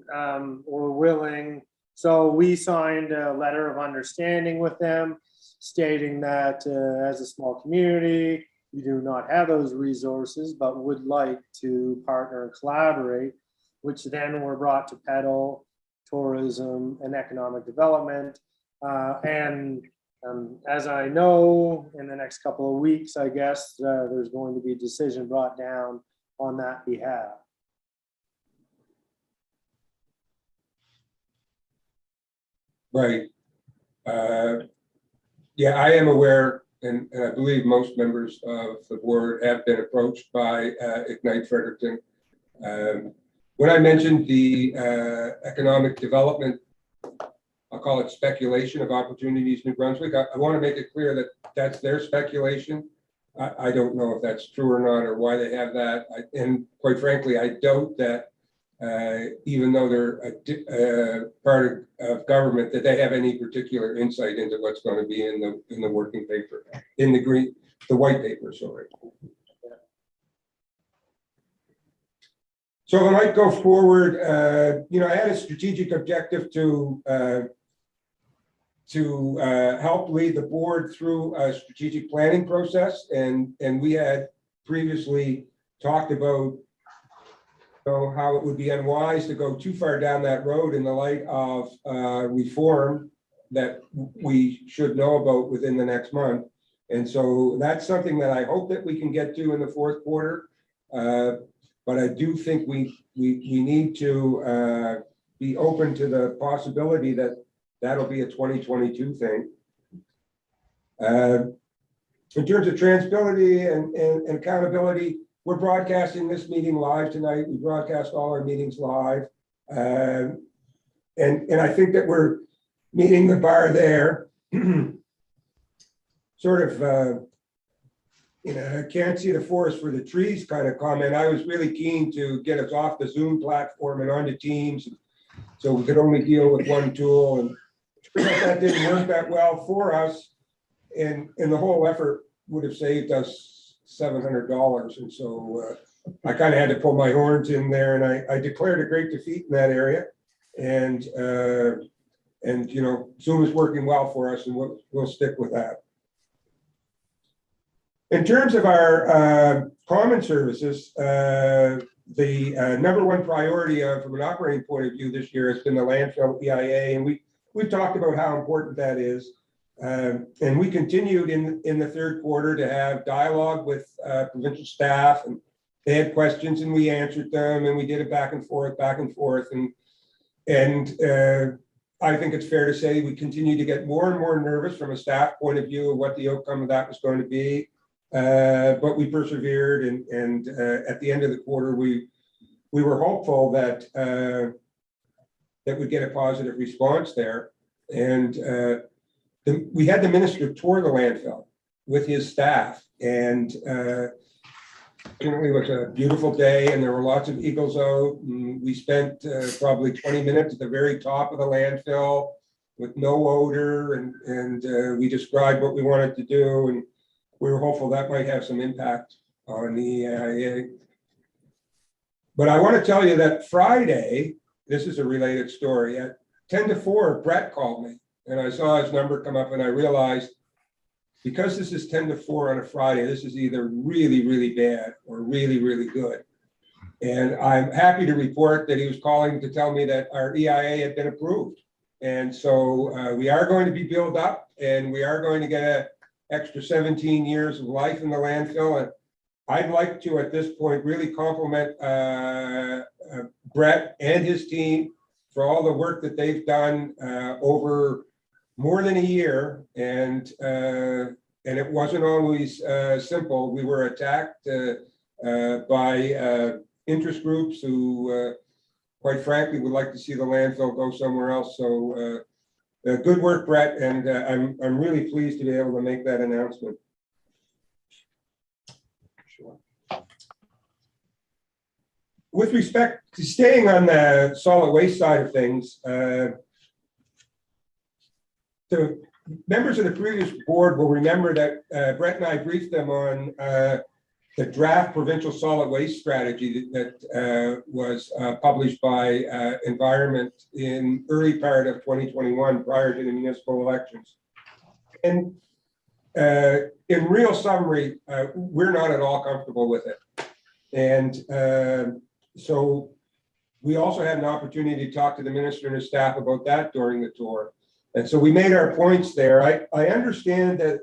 were willing. So we signed a letter of understanding with them, stating that as a small community, we do not have those resources, but would like to partner and collaborate, which then were brought to PEDAL, tourism, and economic development. As I know, in the next couple of weeks, I guess, there's going to be a decision brought down on that behalf. Right. Yeah, I am aware, and I believe most members of the board have been approached by Ignite Fredericton. When I mentioned the economic development, I'll call it speculation of opportunities in New Brunswick, I want to make it clear that that's their speculation. I don't know if that's true or not, or why they have that. And quite frankly, I doubt that even though they're a part of government, that they have any particular insight into what's going to be in the working paper, in the white paper, sorry. So I might go forward. I had a strategic objective to help lead the board through a strategic planning process, and we had previously talked about how it would be unwise to go too far down that road in the light of reform that we should know about within the next month. And so that's something that I hope that we can get to in the fourth quarter. But I do think we need to be open to the possibility that that'll be a 2022 thing. In terms of transparency and accountability, we're broadcasting this meeting live tonight. We broadcast all our meetings live. And I think that we're meeting the bar there. Sort of, I can't see the forest for the trees kind of comment. I was really keen to get us off the Zoom platform and onto Teams, so we could only deal with one tool. And that didn't work that well for us. And the whole effort would have saved us $700. And so I kind of had to pull my horns in there, and I declared a great defeat in that area. And Zoom is working well for us, and we'll stick with that. In terms of our common services, the number one priority from an operating point of view this year has been the landfill EIA, and we've talked about how important that is. And we continued in the third quarter to have dialogue with provincial staff, and they had questions and we answered them, and we did it back and forth. And I think it's fair to say we continue to get more and more nervous from a staff point of view of what the outcome of that was going to be. But we persevered, and at the end of the quarter, we were hopeful that we'd get a positive response there. And we had the minister tour the landfill with his staff, and it was a beautiful day, and there were lots of eagles out. And we spent probably 20 minutes at the very top of the landfill with no odor, and we described what we wanted to do, and we were hopeful that might have some impact on the EIA. But I want to tell you that Friday, this is a related story. 10 to 4, Brett called me and I saw his number come up and I realized because this is 10 to 4 on a Friday, this is either really, really bad or really, really good. And I'm happy to report that he was calling to tell me that our EIA had been approved. And so we are going to be built up and we are going to get an extra 17 years of life in the landfill. And I'd like to, at this point, really compliment Brett and his team for all the work that they've done over more than a year. And it wasn't always simple. We were attacked by interest groups who, quite frankly, would like to see the landfill go somewhere else. So good work, Brett, and I'm really pleased to be able to make that announcement. Sure. With respect to staying on the solid waste side of things, the members of the previous board will remember that Brett and I briefed them on the draft provincial solid waste strategy that was published by Environment in early part of 2021 prior to the municipal elections. And in real summary, we're not at all comfortable with it. And so we also had an opportunity to talk to the minister and his staff about that during the tour. And so we made our points there. I understand that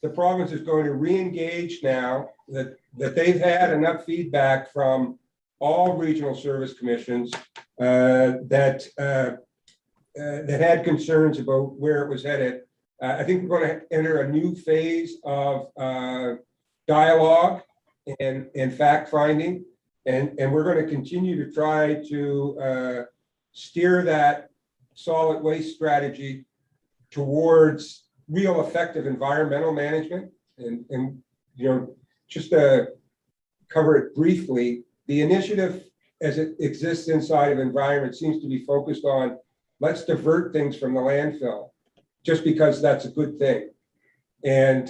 the province is going to re-engage now that they've had enough feedback from all regional service commissions that had concerns about where it was headed. I think we're going to enter a new phase of dialogue and fact finding, and we're going to continue to try to steer that solid waste strategy towards real effective environmental management. And you know, just to cover it briefly, the initiative as it exists inside of environment seems to be focused on let's divert things from the landfill just because that's a good thing. And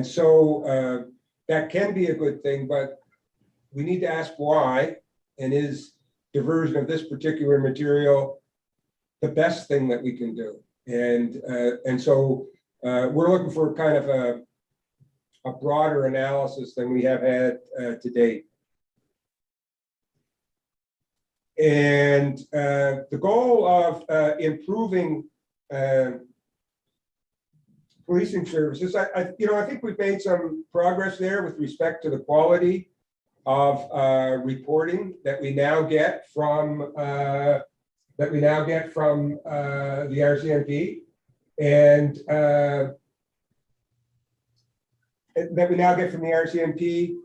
so that can be a good thing, but we need to ask why, and is diversion of this particular material the best thing that we can do? And so we're looking for kind of a broader analysis than we have had to date. And the goal of improving policing services, I think we've made some progress there with respect to the quality of reporting that we now get from the RCMP, and that we now get from the RCMP.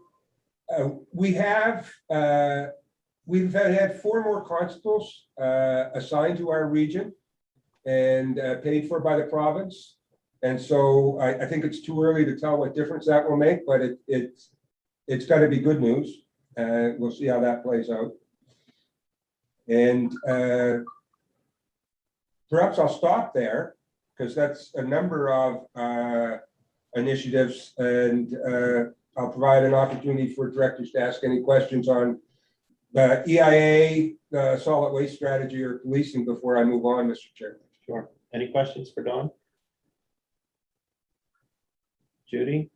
We've had 4 more constables assigned to our region and paid for by the province. And so I think it's too early to tell what difference that will make, but it's got to be good news. We'll see how that plays out. And perhaps I'll stop there because that's a number of initiatives, and I'll provide an opportunity for directors to ask any questions on the EIA, the solid waste strategy, or policing before I move on, Mr. Chair. Sure. Any questions for Don? Judy?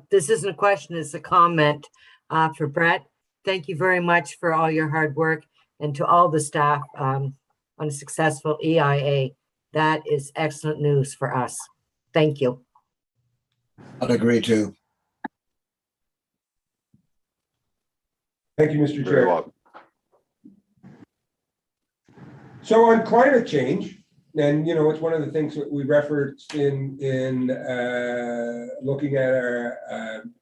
This isn't a question, it's a comment for Brett. Thank you very much for all your hard work, and to all the staff on a successful EIA. That is excellent news for us. Thank you. I'd agree too. Thank you, Mr. Chair. So on climate change, and it's one of the things that we referenced in looking at our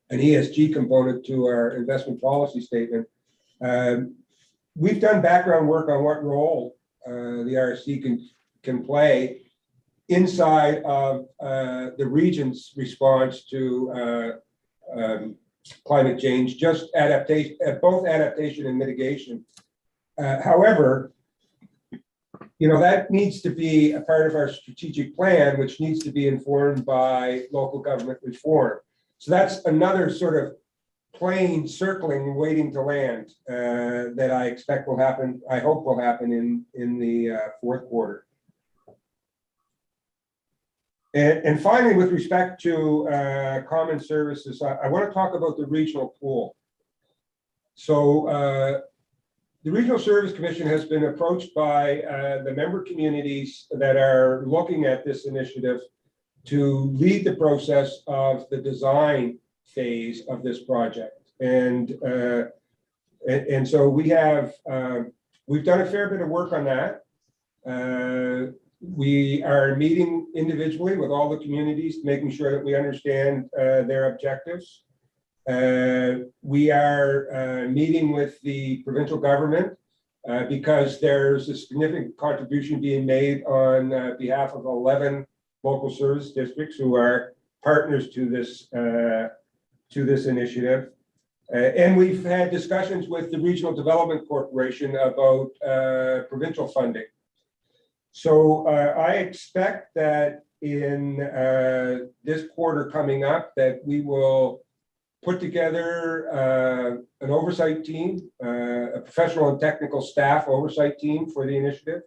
an ESG component to our investment policy statement. We've done background work on what role the RSC can play inside of the region's response to climate change, just adaptation, both adaptation and mitigation. However, that needs to be a part of our strategic plan, which needs to be informed by local government reform. So that's another sort of plane circling, waiting to land, that I expect will happen, I hope will happen in the fourth quarter. And finally, with respect to common services, I want to talk about the regional pool. So the Regional Service Commission has been approached by the member communities that are looking at this initiative to lead the process of the design phase of this project. And so we have, we've done a fair bit of work on that. We are meeting individually with all the communities, making sure that we understand their objectives. We are meeting with the provincial government because there's a significant contribution being made on behalf of 11 local service districts who are partners to this initiative. And we've had discussions with the Regional Development Corporation about provincial funding. So I expect that in this quarter coming up that we will put together an oversight team, a professional and technical staff oversight team for the initiative.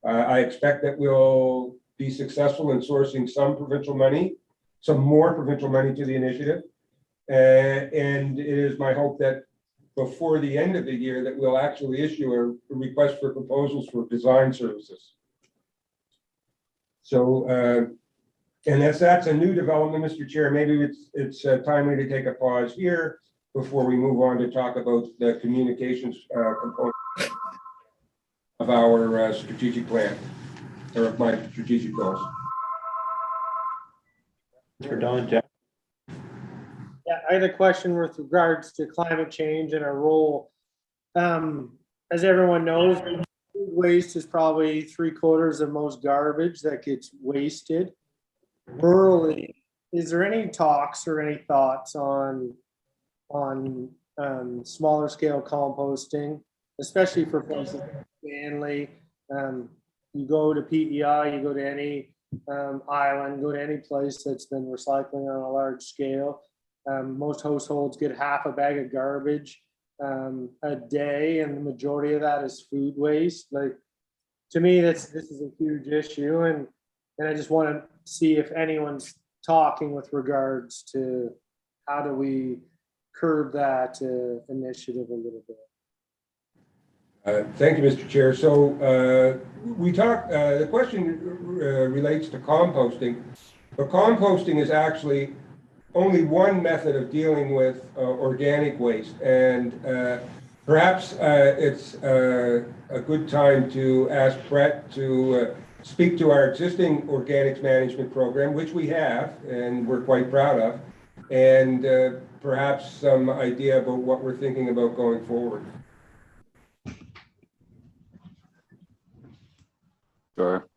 I expect that we'll be successful in sourcing some provincial money, some more provincial money to the initiative. And it is my hope that before the end of the year that we'll actually issue a request for proposals for design services. So, and that's a new development, Mr. Chair. Maybe it's timely to take a pause here before we move on to talk about the communications component of our strategic plan, or of my strategic goals. For Don, Jack. Yeah, I had a question with regards to climate change and our role. As everyone knows, food waste is probably 3/4 of most garbage that gets wasted. Rurally, is there any talks or any thoughts on smaller scale composting, especially for places like Manly? You go to PEI, you go to any island, go to any place that's been recycling on a large scale. Most households get half a bag of garbage a day, and the majority of that is food waste. Like, to me, this is a huge issue, and I just want to see if anyone's talking with regards to how do we curb that initiative a little bit. Thank you, Mr. Chair. So we talked, the question relates to composting, but composting is actually only one method of dealing with organic waste. And perhaps it's a good time to ask Brett to speak to our existing organics management program, which we have and we're quite proud of, and perhaps some idea about what we're thinking about going forward. Sure.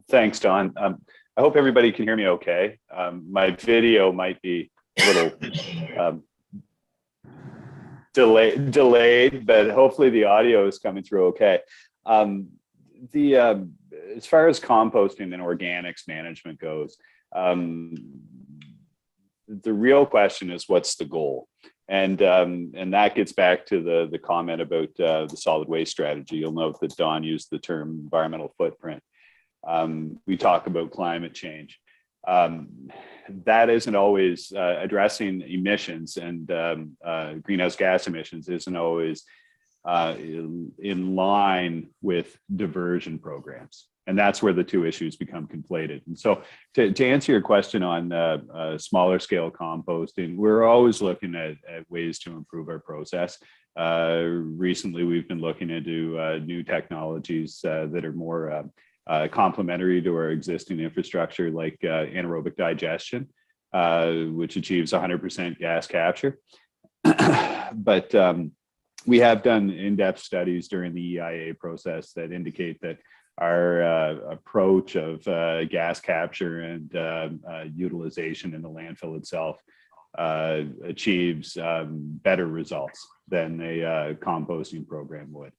Thanks, Don. I hope everybody can hear me okay. My video might be a little delayed, but hopefully the audio is coming through okay. As far as composting and organics management goes, the real question is, what's the goal? And that gets back to the comment about the solid waste strategy. You'll note that Don used the term environmental footprint. We talk about climate change. That isn't always addressing emissions, and greenhouse gas emissions isn't always in line with diversion programs. And that's where the two issues become conflated. And so to answer your question on smaller scale composting, we're always looking at ways to improve our process. Recently, we've been looking into new technologies that are more complementary to our existing infrastructure, like anaerobic digestion, which achieves 100% gas capture. But we have done in-depth studies during the EIA process that indicate that our approach of gas capture and utilization in the landfill itself achieves better results than a composting program would.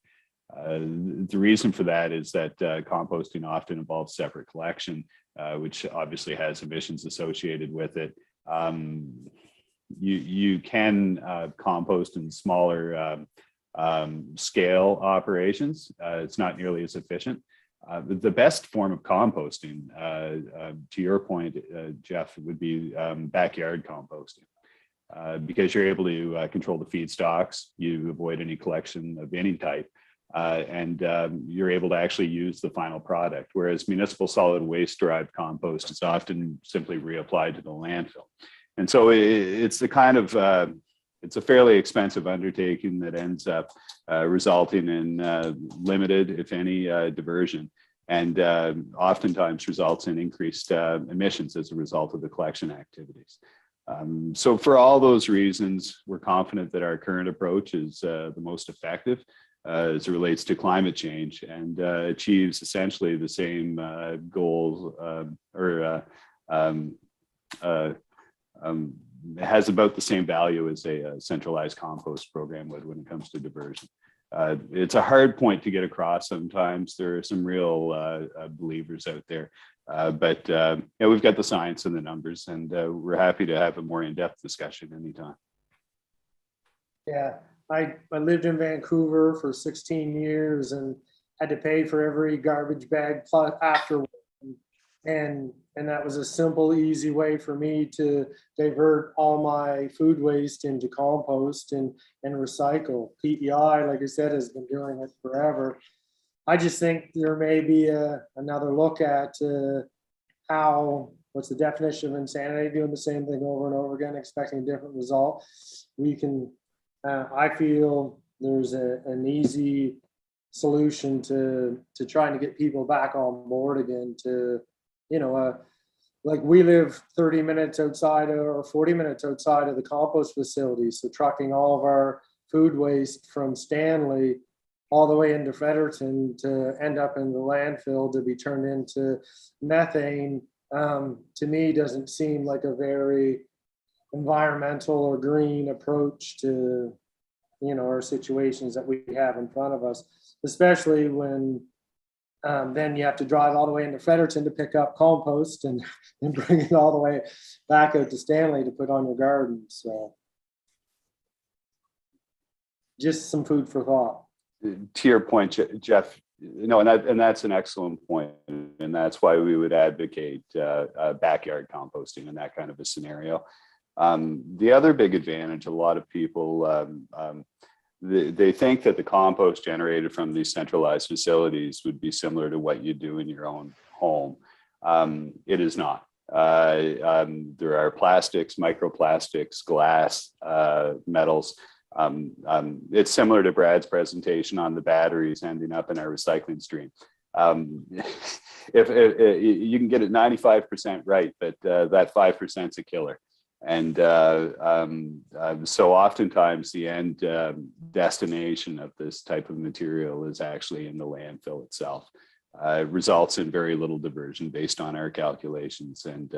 The reason for that is that composting often involves separate collection, which obviously has emissions associated with it. you can compost in smaller scale operations. It's not nearly as efficient. The best form of composting, to your point, Jeff, would be backyard composting. Because you're able to control the feedstocks, you avoid any collection of any type, and you're able to actually use the final product. Whereas municipal solid waste derived compost is often simply reapplied to the landfill. And so it's the kind of, it's a fairly expensive undertaking that ends up resulting in limited, if any, diversion, and oftentimes results in increased emissions as a result of the collection activities. So for all those reasons, we're confident that our current approach is the most effective as it relates to climate change, and achieves essentially the same goals, has about the same value as a centralized compost program would when it comes to diversion. It's a hard point to get across sometimes. There are some real believers out there. But yeah, we've got the science and the numbers, and we're happy to have a more in-depth discussion anytime. Yeah, I lived in Vancouver for 16 years and had to pay for every garbage bag plus afterward. And that was a simple, easy way for me to divert all my food waste into compost and recycle. PEI, like I said, has been doing it forever. I just think there may be another look at what's the definition of insanity, doing the same thing over and over again, expecting a different result. We can, I feel there's an easy solution to trying to get people back on board again to, like we live 30 minutes outside or 40 minutes outside of the compost facility. So trucking all of our food waste from Stanley all the way into Fredericton to end up in the landfill to be turned into methane, to me doesn't seem like a very environmental or green approach to, our situations that we have in front of us, especially when then you have to drive all the way into Fredericton to pick up compost and bring it all the way back out to Stanley to put on your garden. So just some food for thought. To your point, Jeff, and that's an excellent point, and that's why we would advocate backyard composting in that kind of a scenario. The other big advantage, a lot of people, they think that the compost generated from these centralized facilities would be similar to what you do in your own home. It is not. There are plastics, microplastics, glass, metals. It's similar to Brad's presentation on the batteries ending up in our recycling stream. If you can get it 95% right, but that 5% is a killer. And so oftentimes the end destination of this type of material is actually in the landfill itself. It results in very little diversion based on our calculations. And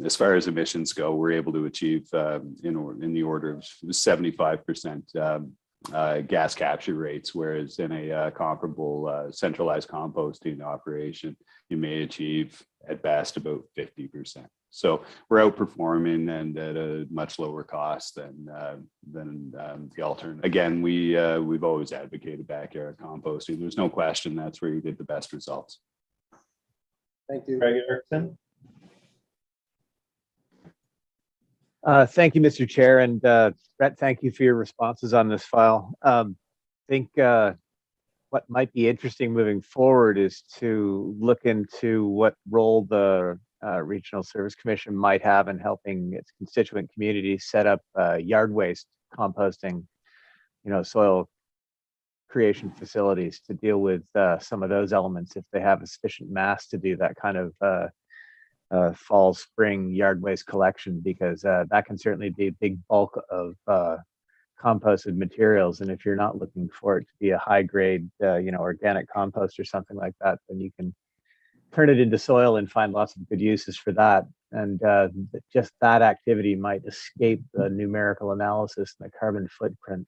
as far as emissions go, we're able to achieve in the order of 75% gas capture rates, whereas in a comparable centralized composting operation, you may achieve at best about 50%. So we're outperforming and at a much lower cost than the alternative. Again, we've always advocated backyard composting. There's no question that's where you get the best results. Thank you. Craig Erickson. Thank you, Mr. Chair, and Brett, thank you for your responses on this file. I think what might be interesting moving forward is to look into what role the Regional Service Commission might have in helping its constituent communities set up yard waste composting, soil creation facilities to deal with some of those elements if they have a sufficient mass to do that kind of fall, spring yard waste collection, because that can certainly be a big bulk of composted materials. And if you're not looking for it to be a high grade, organic compost or something like that, then you can turn it into soil and find lots of good uses for that. And just that activity might escape the numerical analysis and the carbon footprint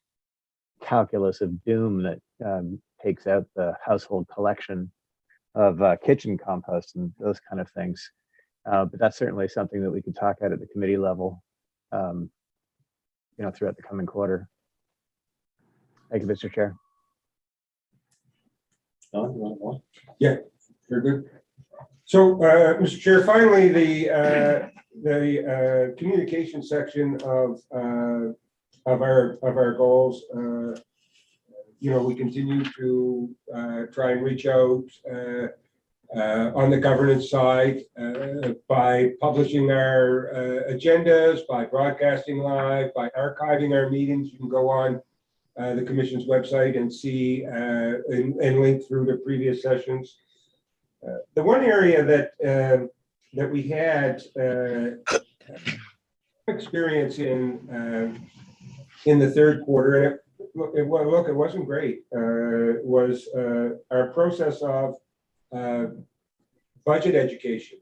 calculus of doom that takes out the household collection of kitchen compost and those kind of things. But that's certainly something that we could talk at the committee level. throughout the coming quarter. Thank you, Mr. Chair. Don, you want one? Yeah, very good. So, Mr. Chair, finally, the communication section of our goals. We continue to try and reach out on the governance side by publishing our agendas, by broadcasting live, by archiving our meetings. You can go on the Commission's website and see and link through the previous sessions. The one area that we had experience in the third quarter, and it wasn't great, was our process of budget education.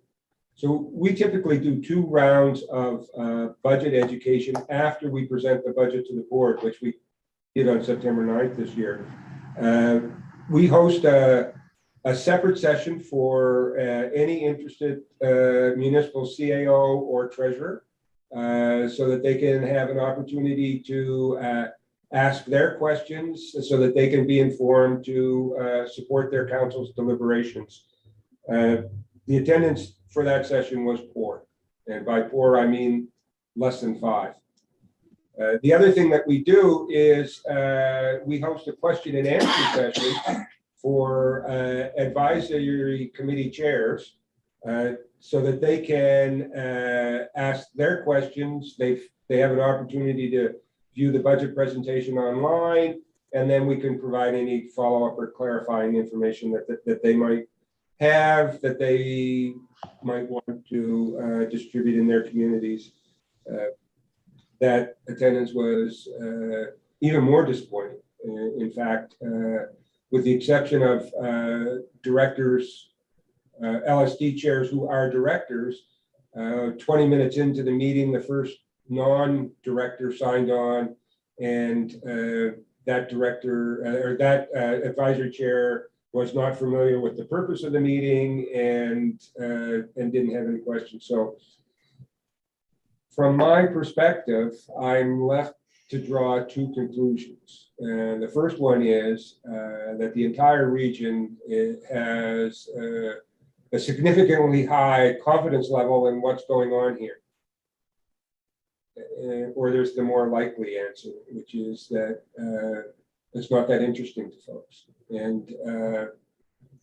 So we typically do 2 rounds of budget education after we present the budget to the board, which we did on September 9th this year. We host a separate session for any interested municipal CAO or treasurer so that they can have an opportunity to ask their questions so that they can be informed to support their council's deliberations. The attendance for that session was poor. And by poor, I mean less than 5. The other thing that we do is we host a question and answer session for advisory committee chairs so that they can ask their questions. They have an opportunity to view the budget presentation online, and then we can provide any follow-up or clarifying information that they might have, that they might want to distribute in their communities. That attendance was even more disappointing. In fact, with the exception of directors, LSD chairs who are directors, 20 minutes into the meeting, the first non-director signed on, and that director or that advisory chair was not familiar with the purpose of the meeting and didn't have any questions. So from my perspective, I'm left to draw 2 conclusions. And the first one is that the entire region has a significantly high confidence level in what's going on here. Or there's the more likely answer, which is that it's not that interesting to folks. And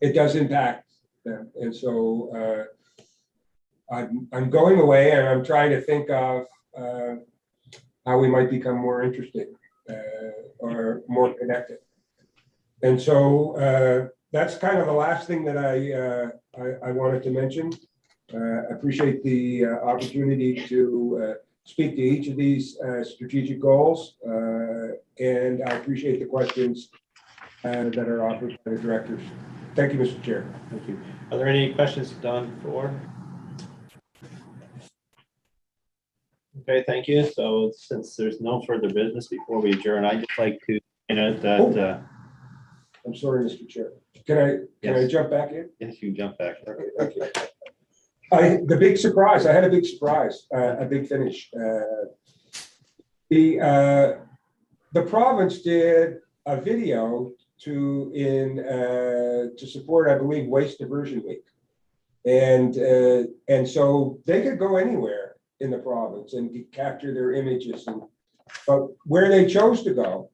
it does impact them. And so I'm going away and I'm trying to think of how we might become more interesting or more connected. And so that's kind of the last thing that I wanted to mention. I appreciate the opportunity to speak to each of these strategic goals, and I appreciate the questions that are offered by the directors. Thank you, Mr. Chair. Thank you. Are there any questions, Don, for? Okay, thank you. So since there's no further business before we adjourn, I'd just like to point out that. I'm sorry, Mr. Chair. Can I jump back in? Yes, you can jump back. Okay. The big surprise, I had a big surprise, a big finish. The province did a video to support, I believe, Waste Diversion Week. And so they could go anywhere in the province and capture their images. But where they chose to go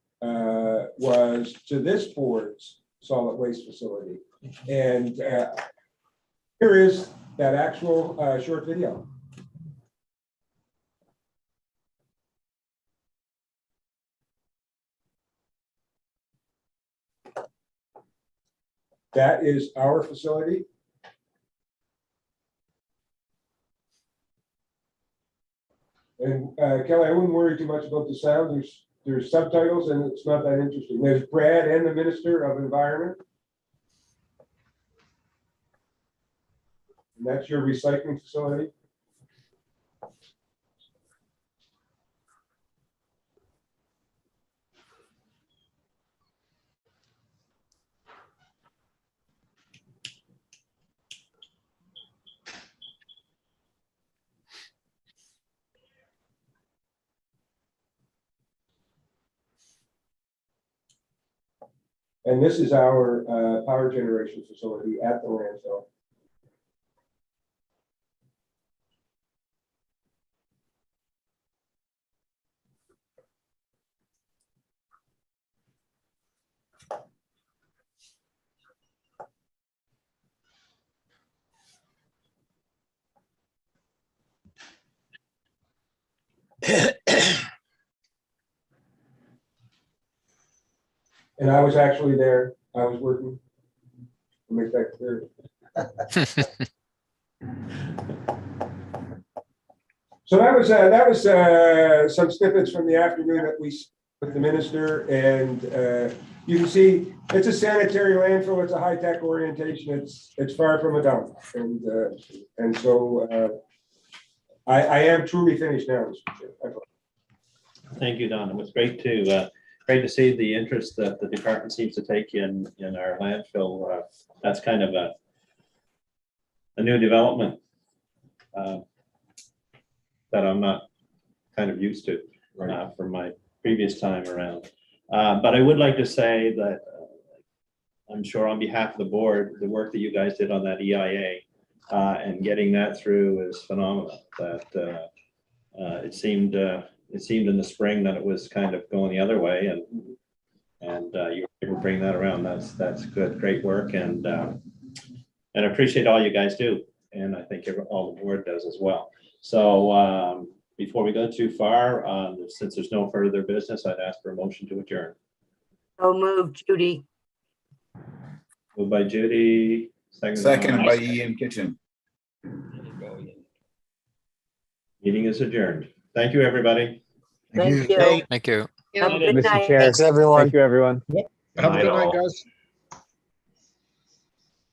was to this board's solid waste facility. And here is that actual short video. That is our facility. And Kelly, I wouldn't worry too much about the sound. There's subtitles and it's not that interesting. There's Brad and the Minister of Environment. And that's your recycling facility. And this is our power generation facility at the landfill. And I was actually there. I was working. To make that clear. So that was some snippets from the afternoon that we with the minister, and you can see it's a sanitary landfill. It's a high tech orientation. It's far from a dump, and so I am truly finished now. Thank you, Don. It was great to see the interest that the department seems to take in our landfill. That's kind of a new development that I'm not kind of used to from my previous time around. But I would like to say that I'm sure on behalf of the board, the work that you guys did on that EIA and getting that through is phenomenal. That it seemed in the spring that it was kind of going the other way, and you were able to bring that around. That's good, great work, and I appreciate all you guys do, and I think all the board does as well. So before we go too far, since there's no further business, I'd ask for a motion to adjourn. So moved, Judy. Moved by Judy, Second by Ian Kitchen. Meeting is adjourned. Thank you, everybody. Thank you. Thank you. Have a good Mr. night. Chair. Thank you, everyone. Have a good night, guys.